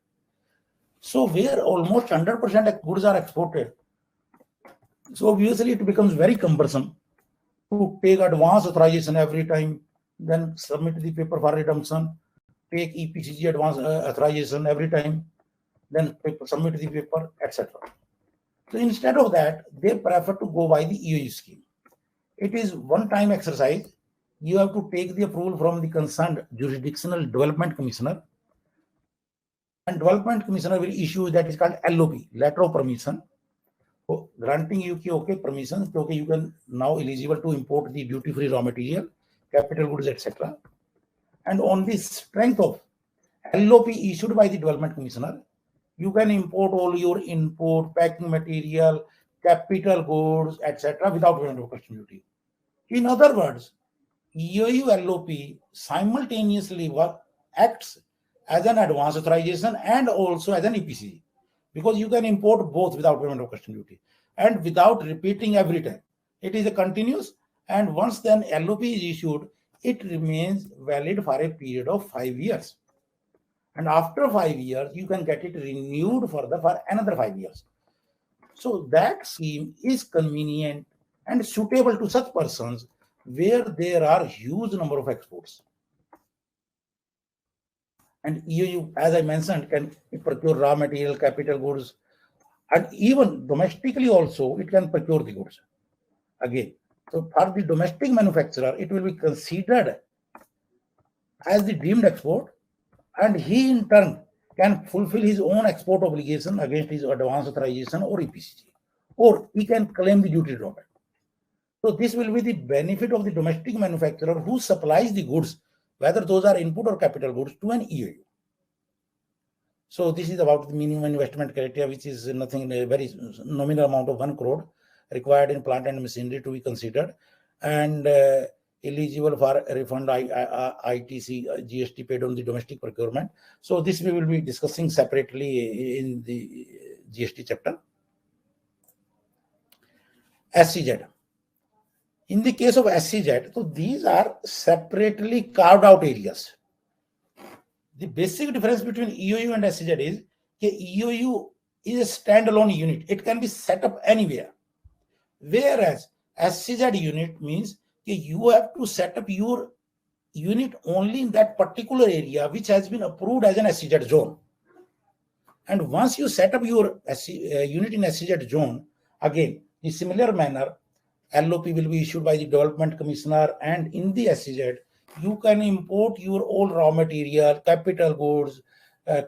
So where almost 100% goods are exported, so obviously it becomes very cumbersome to take advance authorization every time, then submit the paper for redemption, take EPCG advance authorization every time, then submit the paper, etc. So instead of that, they prefer to go by the EOU scheme. It is one-time exercise. You have to take the approval from the concerned jurisdictional development commissioner, And Development Commissioner will issue that is called LOP, letter of permission, granting you okay permission, okay, you can now eligible to import the duty-free raw material, capital goods, etc. And on the strength of LOP issued by the Development Commissioner, you can import all your input, packing material, capital goods, etc. without payment of custom duty. In other words, EOU LOP simultaneously acts as an advance authorization and also as an EPCG, because you can import both without payment of custom duty and without repeating every time. It is a continuous, and once then LOP is issued, it remains valid for a period of 5 years. And after 5 years, you can get it renewed further for another 5 years. So that scheme is convenient and suitable to such persons where there are huge number of exports. And EOU, as I mentioned, can procure raw material, capital goods, and even domestically also it can procure the goods. Again, so for the domestic manufacturer, it will be considered as the deemed export, and he in turn can fulfill his own export obligation against his advance authorization or EPCG, or he can claim the duty drawback. So this will be the benefit of the domestic manufacturer who supplies the goods, whether those are input or capital goods, to an EOU. So this is about the minimum investment criteria, which is nothing, a very nominal amount of 1 crore required in plant and machinery to be considered, and eligible for refund ITC GST paid on the domestic procurement. So this we will be discussing separately in the GST chapter. SEZ. In the case of SEZ, so these are separately carved out areas. The basic difference between EOU and SEZ is that EOU is a standalone unit. It can be set up anywhere. Whereas SEZ unit means that you have to set up your unit only in that particular area which has been approved as an SEZ zone. And once you set up your unit in SEZ zone, again, in similar manner, LOP will be issued by the Development Commissioner, and in the SEZ, you can import your own raw material, capital goods,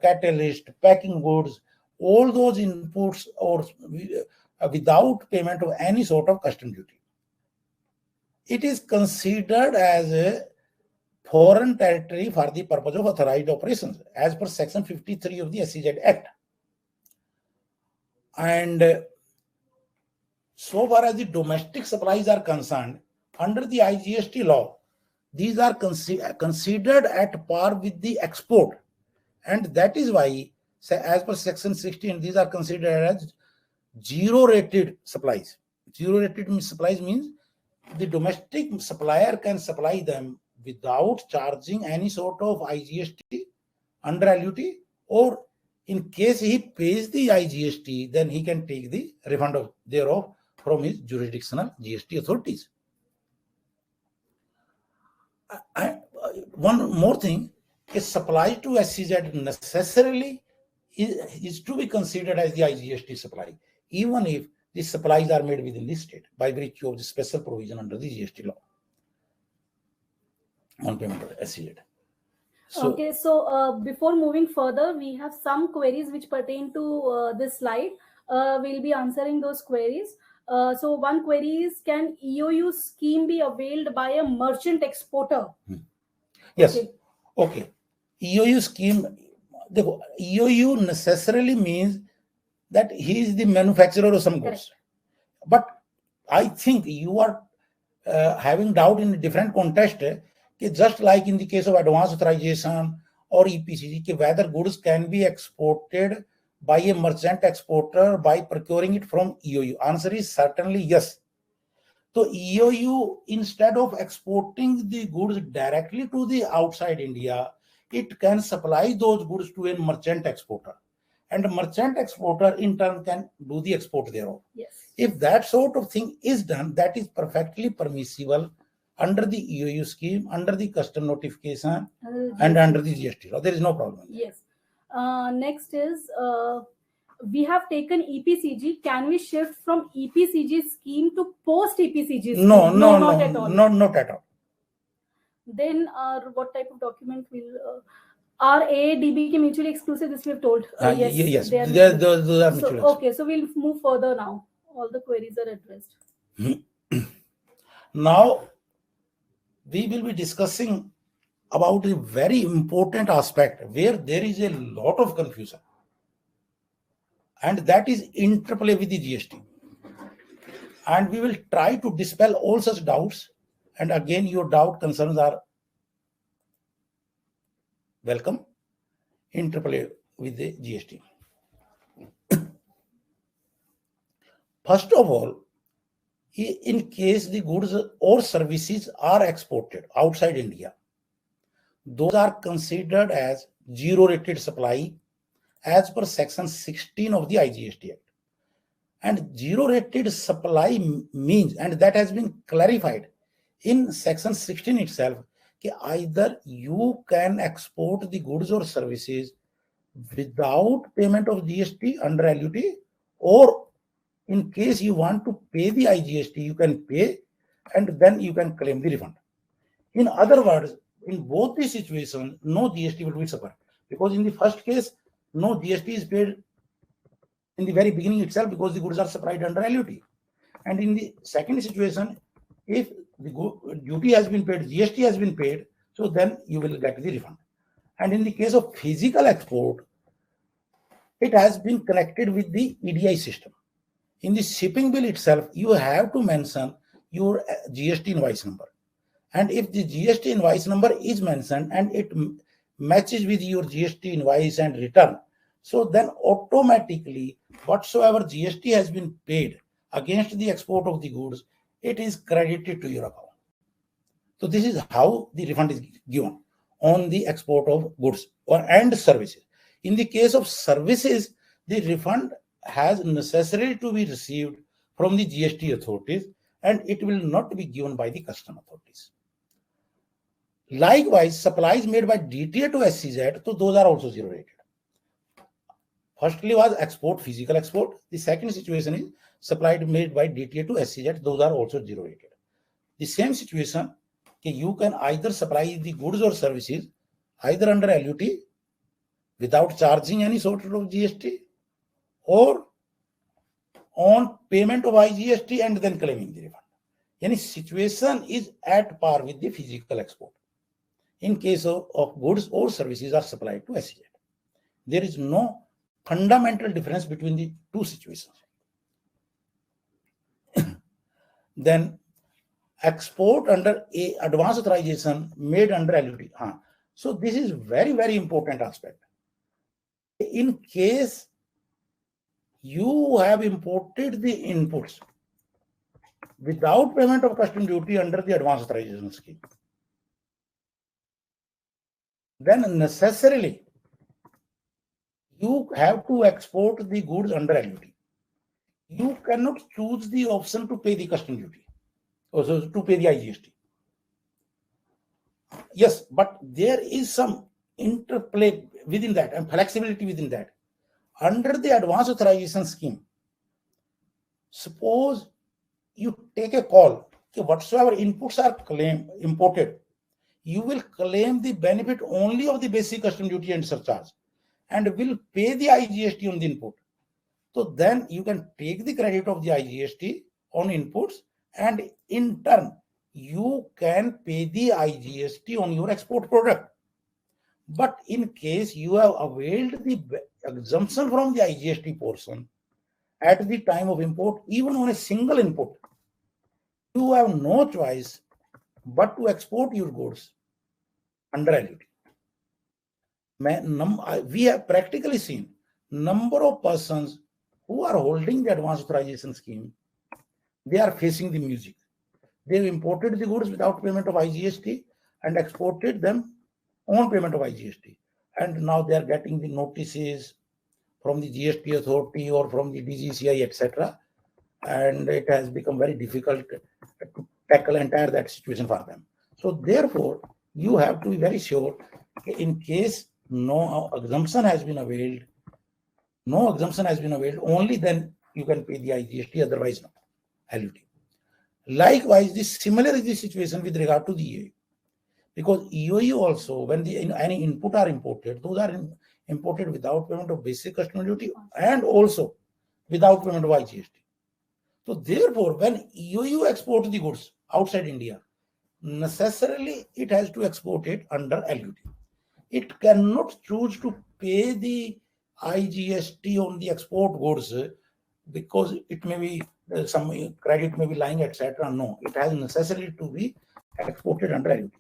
catalyst, packing goods, all those inputs or without payment of any sort of custom duty. It is considered as a foreign territory for the purpose of authorized operations as per Section 53 of the SEZ Act. And so far as the domestic supplies are concerned, under the IGST law, these are considered at par with the export. And that is why, as per Section 16, these are considered as zero-rated supplies. Zero-rated supplies means the domestic supplier can supply them without charging any sort of IGST under LUT, or in case he pays the IGST, then he can take the refund of thereof from his jurisdictional GST authorities. One more thing, a supply to SEZ necessarily is to be considered as the IGST supply, even if the supplies are made within the state by virtue of the special provision under the GST law on payment of SEZ. So, okay, so before moving further, we have some queries which pertain to this slide. We'll be answering those queries. So one query is, can EOU scheme be availed by a merchant exporter? Yes. Okay. EOU scheme, the EOU necessarily means that he is the manufacturer of some goods. But I think you are having doubt in a different context, just like in the case of advance authorization or EPCG, whether goods can be exported by a merchant exporter by procuring it from EOU. Answer is certainly yes. So EOU, instead of exporting the goods directly to the outside India, it can supply those goods to a merchant exporter. And a merchant exporter in turn can do the export thereof. Yes. If that sort of thing is done, that is perfectly permissible under the EOU scheme, under the custom notification, and under the GST law. There is no problem. Yes. Next is, we have taken EPCG. Can we shift from EPCG scheme to post EPCG scheme? No, not at all. Not at all. Then what type of document will... Are A, DB mutually exclusive? This we have told. Yes, yes, they are those are mutually exclusive. Okay, so we'll move further now. All the queries are addressed. Now, we will be discussing about a very important aspect where there is a lot of confusion, and that is interplay with the GST. And we will try to dispel all such doubts. And again, your doubt concerns are welcome. Interplay with the GST. First of all, in case the goods or services are exported outside India, those are considered as zero-rated supply as per Section 16 of the IGST Act. And zero-rated supply means, and that has been clarified in Section 16 itself, that either you can export the goods or services without payment of GST under LUT, or in case you want to pay the IGST, you can pay and then you can claim the refund. In other words, in both these situations, no GST will be suffered, because in the first case, no GST is paid in the very beginning itself because the goods are supplied under LUT. And in the second situation, if the duty has been paid, GST has been paid, so then you will get the refund. And in the case of physical export, it has been connected with the EDI system. In the shipping bill itself, you have to mention your GST invoice number. And if the GST invoice number is mentioned and it matches with your GST invoice and return, so then automatically whatsoever GST has been paid against the export of the goods, it is credited to your account. So this is how the refund is given on the export of goods and services. In the case of services, the refund has necessarily to be received from the GST authorities, and it will not be given by the custom authorities. Likewise, supplies made by DTA to SEZ, so those are also zero rated. Firstly was export, physical export. The second situation is supplied made by DTA to SEZ, those are also zero rated. The same situation, you can either supply the goods or services either under LUT without charging any sort of GST, or on payment of IGST and then claiming the refund. Any situation is at par with the physical export in case of goods or services are supplied to SEZ. There is no fundamental difference between the two situations. Then export under a advance authorization made under LUT. So this is very, very important aspect. In case you have imported the inputs without payment of custom duty under the advance authorization scheme, then necessarily you have to export the goods under LUT. You cannot choose the option to pay the custom duty, or so to pay the IGST. Yes, but there is some interplay within that and flexibility within that. Under the advance authorization scheme, suppose you take a call, whatsoever inputs are imported, you will claim the benefit only of the basic custom duty and surcharge, and will pay the IGST on the input. So then you can take the credit of the IGST on inputs, and in turn, you can pay the IGST on your export product. But in case you have availed the exemption from the IGST portion at the time of import, even on a single input, you have no choice but to export your goods under LUT. We have practically seen number of persons who are holding the advance authorization scheme, they are facing the music. They've imported the goods without payment of IGST and exported them on payment of IGST. And now they are getting the notices from the GST authority or from the DGCI, etc. And it has become very difficult to tackle entire that situation for them. So therefore, you have to be very sure, in case no exemption has been availed, only then you can pay the IGST, otherwise no, LUT. Likewise, this similar is the situation with regard to the EA. Because EOU also, when any input are imported, those are imported without payment of basic customs duty and also without payment of IGST. So therefore, when EOU exports the goods outside India, necessarily it has to export it under LUT. It cannot choose to pay the IGST on the export goods because it may be some credit may be lying, etc. No, it has necessarily to be exported under LUT.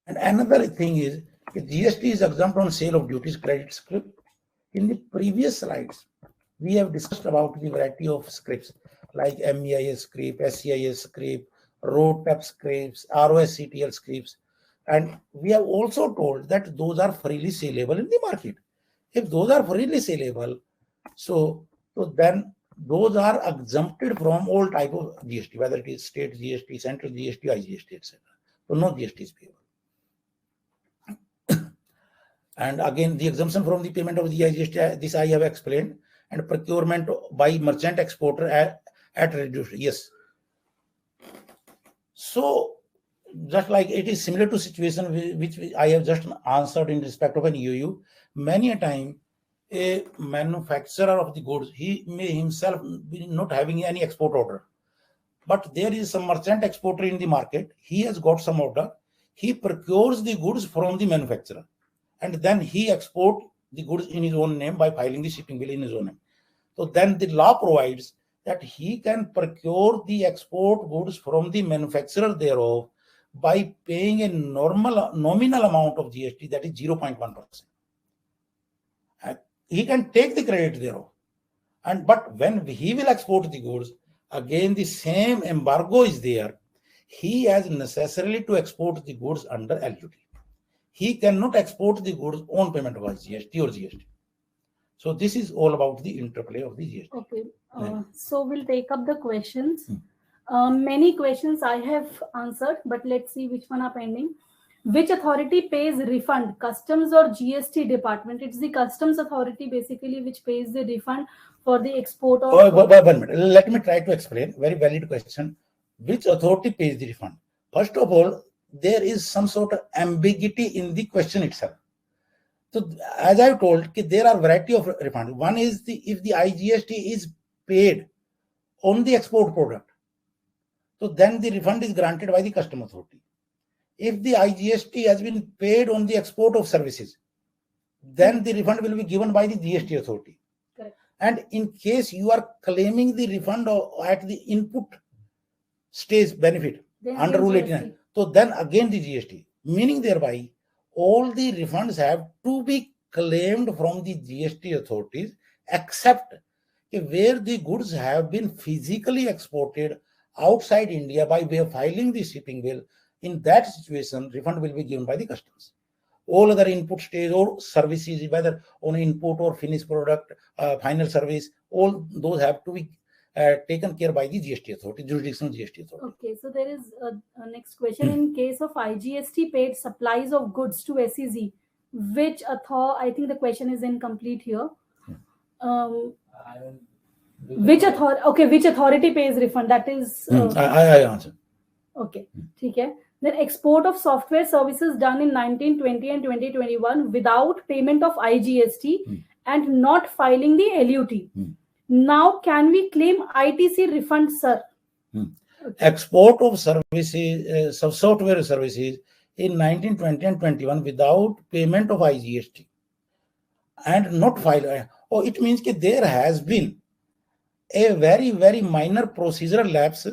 And another thing is GST is exempt on sale of duties credit script. In the previous slides, we have discussed about the variety of scripts like MEIS script, SEIS script, RoDTEP scripts, RoSCTL scripts. And we have also told that those are freely saleable in the market. If those are freely saleable, so then those are exempted from all type of GST, whether it is state GST, central GST, IGST, etc. So no GST is payable. And again, the exemption from the payment of the IGST, this I have explained, and procurement by merchant exporter at reduced. Yes. So just like it is similar to situation which I have just answered in respect of an EOU. Many a time, a manufacturer of the goods, he may himself be not having any export order, but there is some merchant exporter in the market. He has got some order. He procures the goods from the manufacturer, and then he export the goods in his own name by filing the shipping bill in his own name. So then the law provides that he can procure the export goods from the manufacturer thereof by paying a nominal amount of GST, that is 0.1%. He can take the credit thereof. But when he will export the goods, again the same embargo is there. He has necessarily to export the goods under LUT. He cannot export the goods on payment of GST or GST. So this is all about the interplay of the GST. Okay. So we'll take up the questions. Many questions I have answered, but let's see which one are pending. Which authority pays refund, customs or GST department? It's the customs authority basically which pays the refund for the export of... 1 minute. Let me try to explain. Very valid question. Which authority pays the refund? First of all, there is some sort of ambiguity in the question itself. So as I told, there are variety of refunds. One is if the IGST is paid on the export product, so then the refund is granted by the customs authority. If the IGST has been paid on the export of services, then the refund will be given by the GST authority. Correct. And in case you are claiming the refund at the input stage benefit Then under Rule GST. 89, so then again the GST, meaning thereby all the refunds have to be claimed from the GST authorities, except where the goods have been physically exported outside India by way of filing the shipping bill. In that situation, refund will be given by the customs. All other input stage or services, whether on input or finished product, final service, all those have to be taken care by the GST authority, jurisdictional GST authority. Okay, so there is a next question. In case of IGST paid supplies of goods to SEZ, which I think the question is incomplete here. Which authority pays refund? That is... I answer. Okay, okay. Then export of software services done in 1920 and 2021 without payment of IGST and not filing the LUT. Now, can we claim ITC refund, sir? Okay. Export of services, software services in 1920 and 21 without payment of IGST and not file. It means that there has been a very, very minor procedural lapse.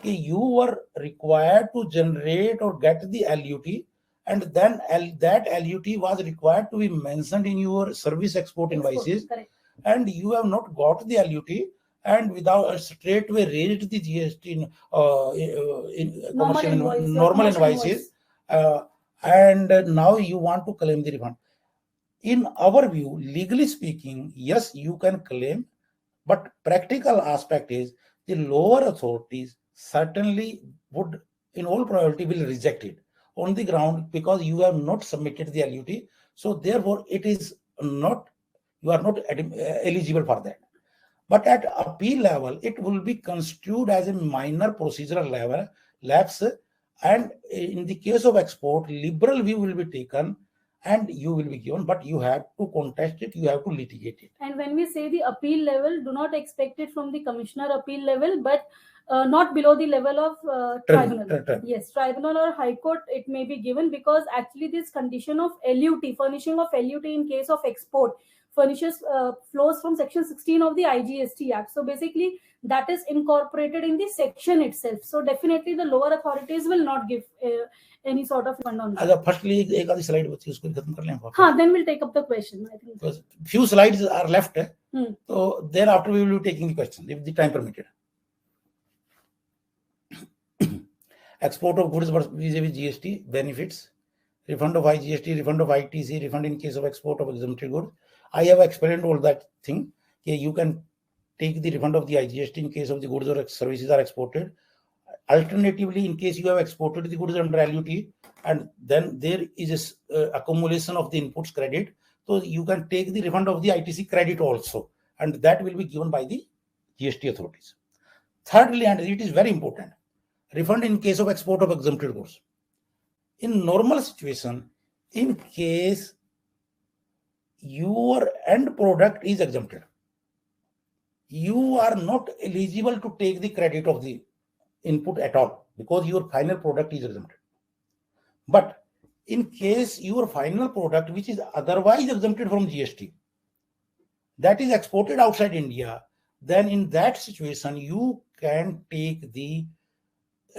You were required to generate or get the LUT, and then that LUT was required to be mentioned in your service export invoices. Correct. And you have not got the LUT, and without straightway raised the GST in normal invoices, and now you want to claim the refund. In our view, legally speaking, yes, you can claim, but practical aspect is the lower authorities certainly would, in all probability, will reject it on the ground because you have not submitted the LUT. So therefore, it is not, you are not eligible for that. But at appeal level, it will be construed as a minor procedural lapse, And in the case of export, liberal view will be taken and you will be given, but you have to contest it, you have to litigate it. And when we say the appeal level, do not expect it from the commissioner appeal level, but not below the level of tribunal. Yes, tribunal or high court it may be given, because actually this condition of LUT, furnishing of LUT in case of export, furnishes flows from section 16 of the IGST Act. So basically that is incorporated in the section itself. So definitely the lower authorities will not give any sort of fund on that. Firstly, एक आधी slide बची उसको खत्म कर लें. हाँ, then we'll take up the question. I think because few slides are left. So thereafter we will be taking the question if the time permitted. Export of goods vis-à-vis GST benefits, refund of IGST, refund of ITC, refund in case of export of exempted goods. I have explained all that thing. You can take the refund of the IGST in case of the goods or services are exported. Alternatively, in case you have exported the goods under LUT and then there is accumulation of the inputs credit, so you can take the refund of the ITC credit also, and that will be given by the GST authorities. Thirdly, and it is very important, refund in case of export of exempted goods. In normal situation, in case your end product is exempted, you are not eligible to take the credit of the input at all because your final product is exempted. But in case your final product, which is otherwise exempted from GST, that is exported outside India, then in that situation, you can take the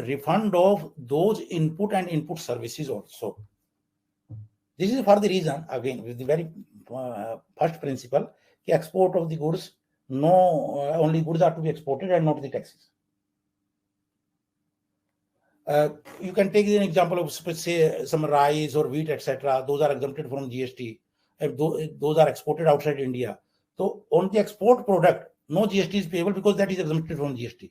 refund of those input and input services also. This is for the reason, again, with the very first principle, the export of the goods, only goods are to be exported and not the taxes. You can take an example of, say, some rice or wheat, etc. Those are exempted from GST. If those are exported outside India. So on the export product, no GST is payable because that is exempted from GST.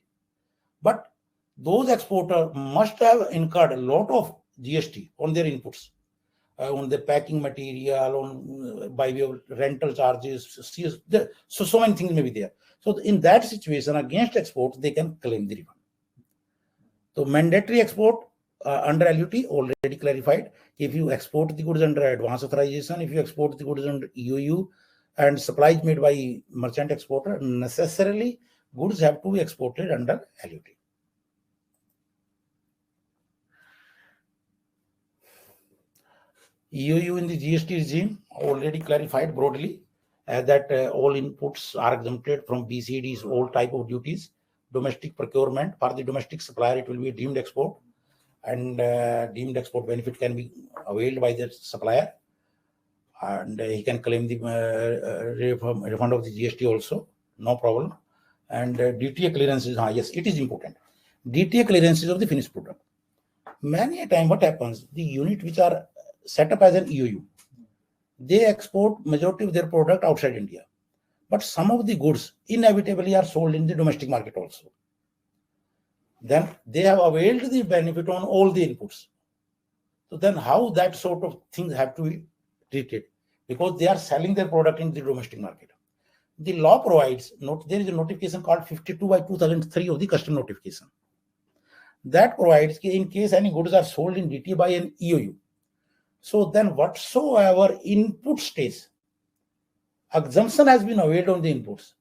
But those exporters must have incurred a lot of GST on their inputs, on the packing material, on by way of rental charges. So many things may be there. So in that situation, against exports, they can claim the refund. So mandatory export under LUT already clarified. If you export the goods under advance authorization, if you export the goods under EOU and supplies made by merchant exporter, necessarily goods have to be exported under LUT. EOU in the GST regime already clarified broadly that all inputs are exempted from BCDs, all type of duties. Domestic procurement, for the domestic supplier, it will be deemed export, and deemed export benefit can be availed by the supplier, and he can claim the refund of the GST also, no problem. And DTA clearances, yes, it is important. DTA clearances of the finished product. Many a time what happens, the unit which are set up as an EOU, they export majority of their product outside India. But some of the goods inevitably are sold in the domestic market also. Then they have availed the benefit on all the inputs. So then how that sort of things have to be treated? Because they are selling their product in the domestic market. The law provides, there is a notification called 52/2003 of the custom notification. That provides in case any goods are sold in DT by an EOU. So then whatsoever input stays, exemption has been availed on the inputs,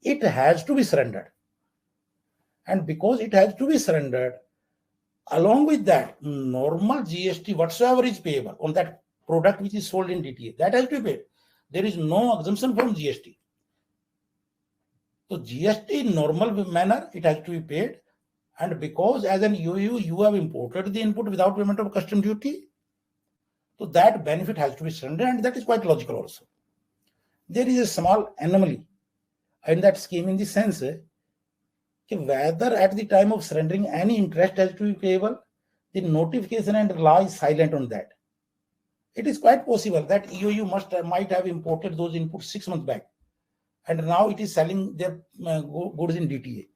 it has to be surrendered. And because it has to be surrendered, along with that, normal GST whatsoever is payable on that product which is sold in DTA, that has to be paid. There is no exemption from GST. So GST in normal manner, it has to be paid. And because as an EOU, you have imported the input without payment of custom duty, so that benefit has to be surrendered, and that is quite logical also. There is a small anomaly in that scheme in the sense whether at the time of surrendering any interest has to be payable, the notification and law is silent on that. It is quite possible that EOU might have imported those inputs 6 months back, and now it is selling their goods in DTA.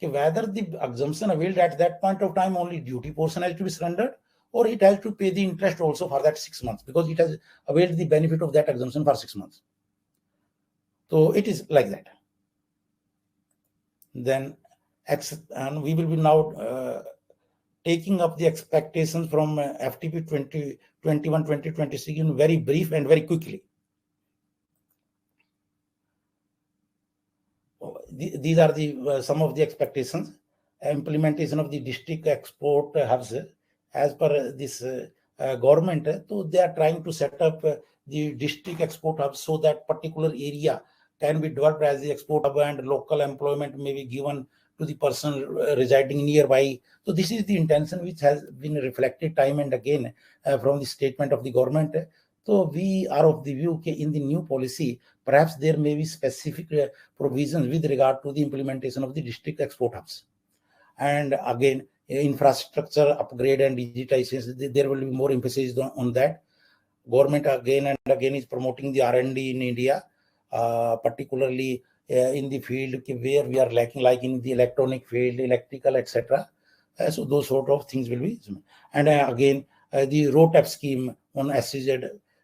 Whether the exemption availed at that point of time only duty portion has to be surrendered, or it has to pay the interest also for that 6 months because it has availed the benefit of that exemption for 6 months. So it is like that. Then and we will be now taking up the expectations from FTP 2021-2026 in very brief and very quickly. These are the some of the expectations. Implementation of the district export hubs as per this government. So they are trying to set up the district export hubs so that particular area can be developed as the export hub and local employment may be given to the person residing nearby. So this is the intention which has been reflected time and again from the statement of the government. So we are of the view that in the new policy, perhaps there may be specific provisions with regard to the implementation of the district export hubs. And again, infrastructure upgrade and digitization, there will be more emphasis on that. Government again and again is promoting the R&D in India, particularly in the field where we are lacking, like in the electronic field, electrical, etc. So those sort of things will be. And again, the RoDTEP scheme on SEZ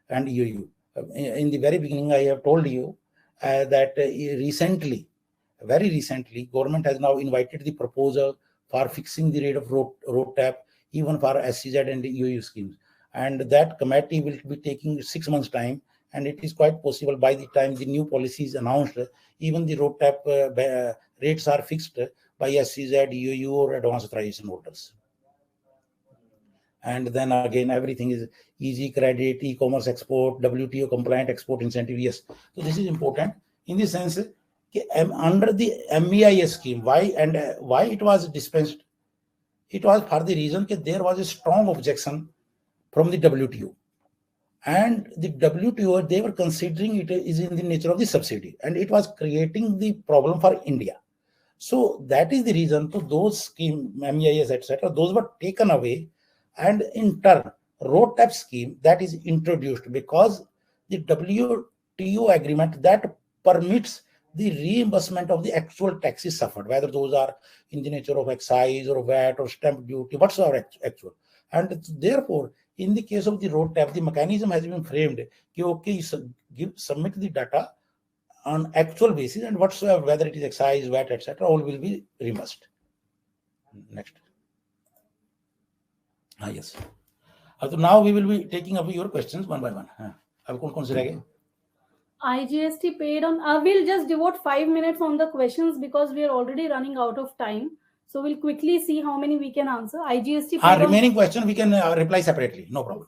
and UU. In the very beginning, I have told you that very recently, government has now invited the proposal for fixing the rate of RoDTEP even for SEZ and UU schemes. And that committee will be taking 6 months' time. And it is quite possible by the time the new policy is announced, even the RoDTEP rates are fixed by SEZ, UU, or advanced authorization holders. And then again, everything is easy credit, e-commerce export, WTO compliant export incentive. Yes. So this is important in the sense under the MEIS scheme. Why it was dispensed? It was for the reason that there was a strong objection from the WTO. And the WTO, they were considering it is in the nature of the subsidy, and it was creating the problem for India. So that is the reason to those scheme, MEIS, etc., those were taken away. And in turn, RoDTEP scheme that is introduced because the WTO agreement that permits the reimbursement of the actual taxes suffered, whether those are in the nature of excise or VAT or stamp duty, whatsoever actual. And therefore, in the case of the RoDTEP, the mechanism has been framed. Okay, submit the data on actual basis, and whatsoever, whether it is excise, VAT, etc., all will be reimbursed. Next. Yes. So now we will be taking up your questions one by one. IGST paid on. We'll just devote 5 minutes on the questions because we are already running out of time. So we'll quickly see how many we can answer. IGST paid remaining question we can reply separately. No problem.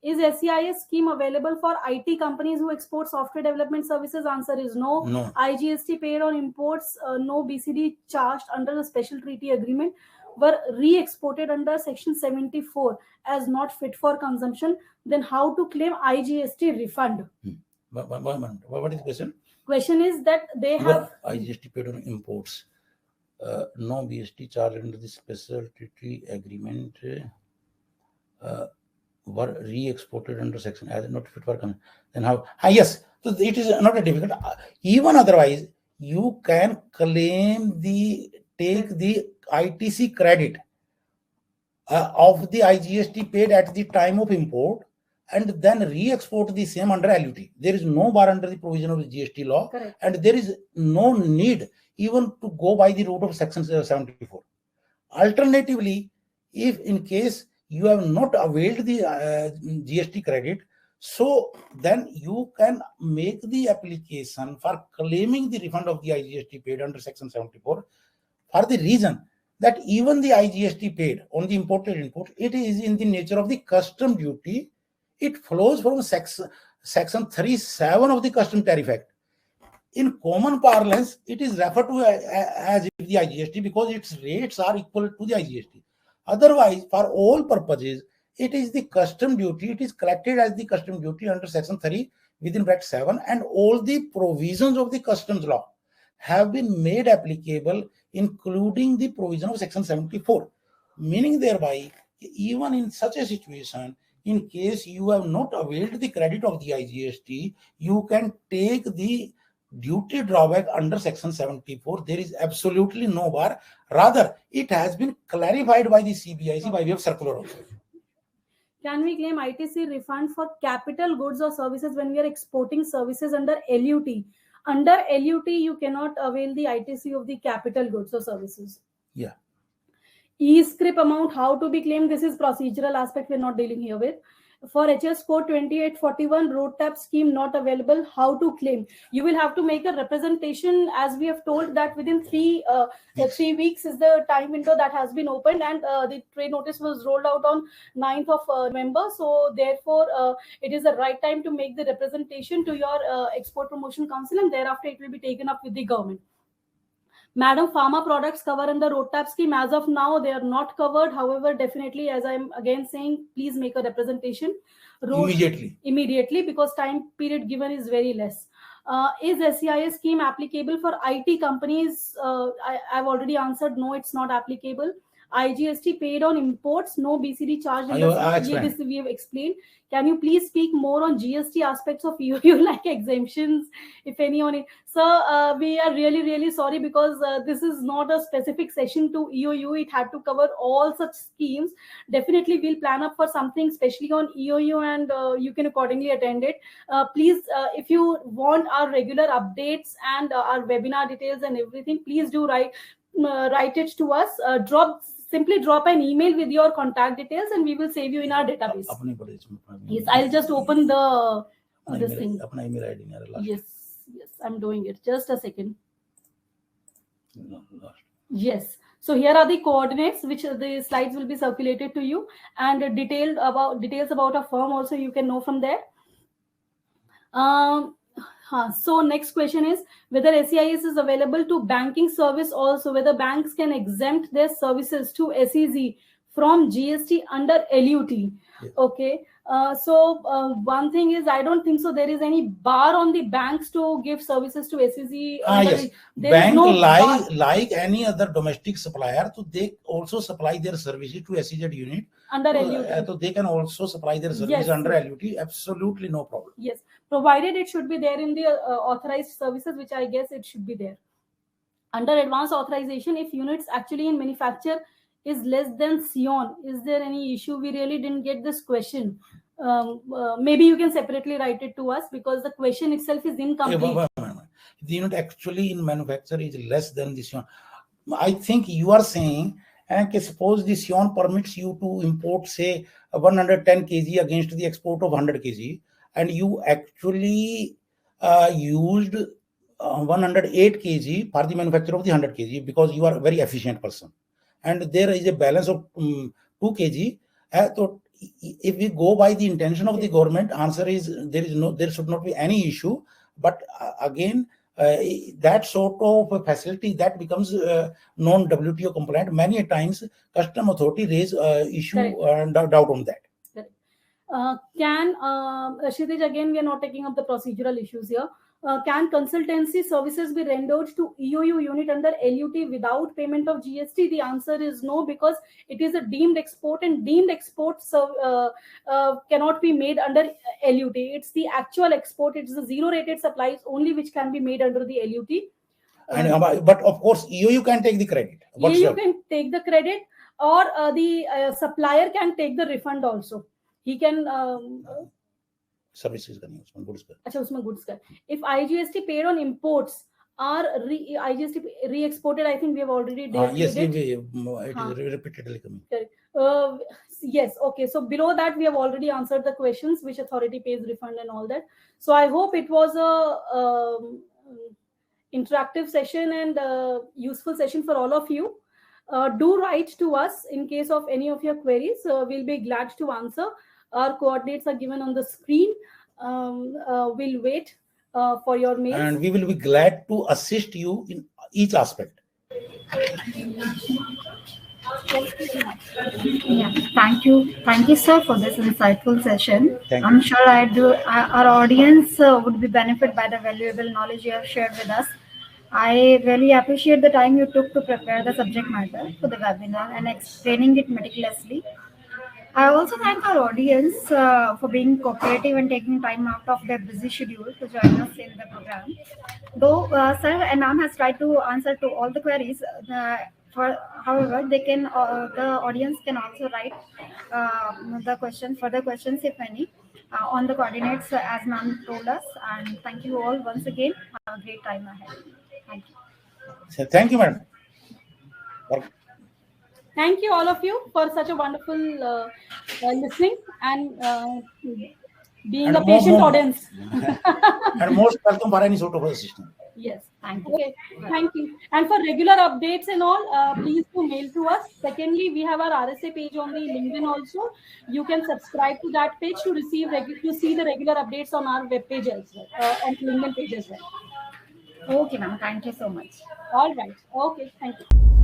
Is SEIS scheme available for IT companies who export software development services? Answer is no. No. IGST paid on imports, no BCD charged under the special treaty agreement, were re-exported under section 74 as not fit for consumption. Then how to claim IGST refund? What is the question? Question is that they have IGST paid on imports, no BST charged under the special treaty agreement, were re-exported under section as not fit for consumption. Then how? Yes. So it is not a difficult. Even otherwise, you can claim take the ITC credit of the IGST paid at the time of import and then re-export the same under LUT. There is no bar under the provision of the GST law. Correct. And there is no need even to go by the route of section 74. Alternatively, if in case you have not availed the GST credit, so then you can make the application for claiming the refund of the IGST paid under section 74 for the reason that even the IGST paid on the imported input, it is in the nature of the custom duty. It flows from section 37 of the Custom Tariff Act. In common parlance, it is referred to as the IGST because its rates are equal to the IGST. Otherwise, for all purposes, it is the custom duty. It is collected as the custom duty under section 3 within bracket 7, and all the provisions of the customs law have been made applicable, including the provision of section 74. Meaning thereby, even in such a situation, in case you have not availed the credit of the IGST, you can take the duty drawback under section 74. There is absolutely no bar. Rather, it has been clarified by the CBIC by way of circular also. Can we claim ITC refund for capital goods or services when we are exporting services under LUT? Under LUT, you cannot avail the ITC of the capital goods or services. Yeah. E-script amount, how to be claimed, this is procedural aspect we're not dealing here with. For HS code 2841, RoDTEP scheme not available, how to claim? You will have to make a representation, as we have told that within 3 weeks is the time window that has been opened, and the trade notice was rolled out on 9th of November. So therefore, it is the right time to make the representation to your Export Promotion Council, and thereafter it will be taken up with the government. Madam, pharma products covered under RoDTEP scheme. As of now, they are not covered. However, definitely, as I'm again saying, please make a representation immediately, because time period given is very less. Is SEIS scheme applicable for IT companies? I've already answered, no, it's not applicable. IGST paid on imports, no BCD charged. This we have explained. Can you please speak more on GST aspects of EOU, like exemptions, if any, on it? So we are really sorry, because this is not a specific session to EOU. It had to cover all such schemes. Definitely, we'll plan up for something especially on EOU, and you can accordingly attend it. Please, if you want our regular updates and our webinar details and everything, please do write it to us. Simply drop an email with your contact details, and we will save you in our database. Yes, I'll just open the this thing. Yes, I'm doing it. Just a second. Yes. So here are the coordinates, which the slides will be circulated to you, and details about a firm also you can know from there. So next question is whether SEIS is available to banking service also, whether banks can exempt their services to SEZ from GST under LUT. Yeah. Okay. So one thing is, I don't think so there is any bar on the banks to give services to SEZ. Yes. Bank, like any other domestic supplier, so they also supply their services to SEZ unit under LUT. So they can also supply their services under LUT. Absolutely no problem. Yes, provided it should be there in the authorized services, which I guess it should be there. Under advanced authorization, if units actually in manufacture is less than Sion, is there any issue? We really didn't get this question. Maybe you can separately write it to us, because the question itself is incomplete. The unit actually in manufacture is less than the Sion. I think you are saying, and suppose the Sion permits you to import, say, 110 kg against the export of 100 kg, and you actually used 108 kg for the manufacture of the 100 kg, because you are a very efficient person, and there is a balance of 2 kg. So if we go by the intention of the government, answer is there should not be any issue. But again, that sort of facility that becomes non-WTO compliant, many times custom authority raise issue and doubt on that. Kshitij, again, we are not taking up the procedural issues here. Can consultancy services be rendered to EOU unit under LUT without payment of GST? The answer is no, because it is a deemed export, and deemed exports cannot be made under LUT. It's the actual export. It's the zero-rated supplies only which can be made under the LUT. But of course, EOU can take the credit. EOU can take the credit, or the supplier can take the refund also. He can... services goods. If IGST paid on imports are IGST re-exported, I think we have already dealt yes, with it is repeatedly coming. Yes, okay. So below that, we have already answered the questions, which authority pays refund and all that. So I hope it was a interactive session and useful session for all of you. Do write to us in case of any of your queries. We'll be glad to answer. Our coordinates are given on the screen. We'll wait for your mails. And we will be glad to assist you in each aspect. Yeah, thank you, sir, for this insightful session. I'm sure our audience would be benefited by the valuable knowledge you have shared with us. I really appreciate the time you took to prepare the subject matter for the webinar and explaining it meticulously. I also thank our audience for being cooperative and taking time out of their busy schedule to join us in the program. Though sir and ma'am has tried to answer to all the queries, however, they can the audience can also write further questions, if any, on the coordinates as ma'am told us. And thank you all once again. Have a great time ahead. Thank you. So, thank you, madam. Thank you, all of you, for such a wonderful listening and being And a patient audience. And most welcome for any sort of assistance. Yes. Thank you. Okay. Thank you. And for regular updates and all, please do mail to us. Secondly, we have our RSA page on the LinkedIn also. You can subscribe to that page to receive to see the regular updates on our web page as well, and LinkedIn page as well. Okay, ma'am. Thank you so much. All right. Okay. Thank you.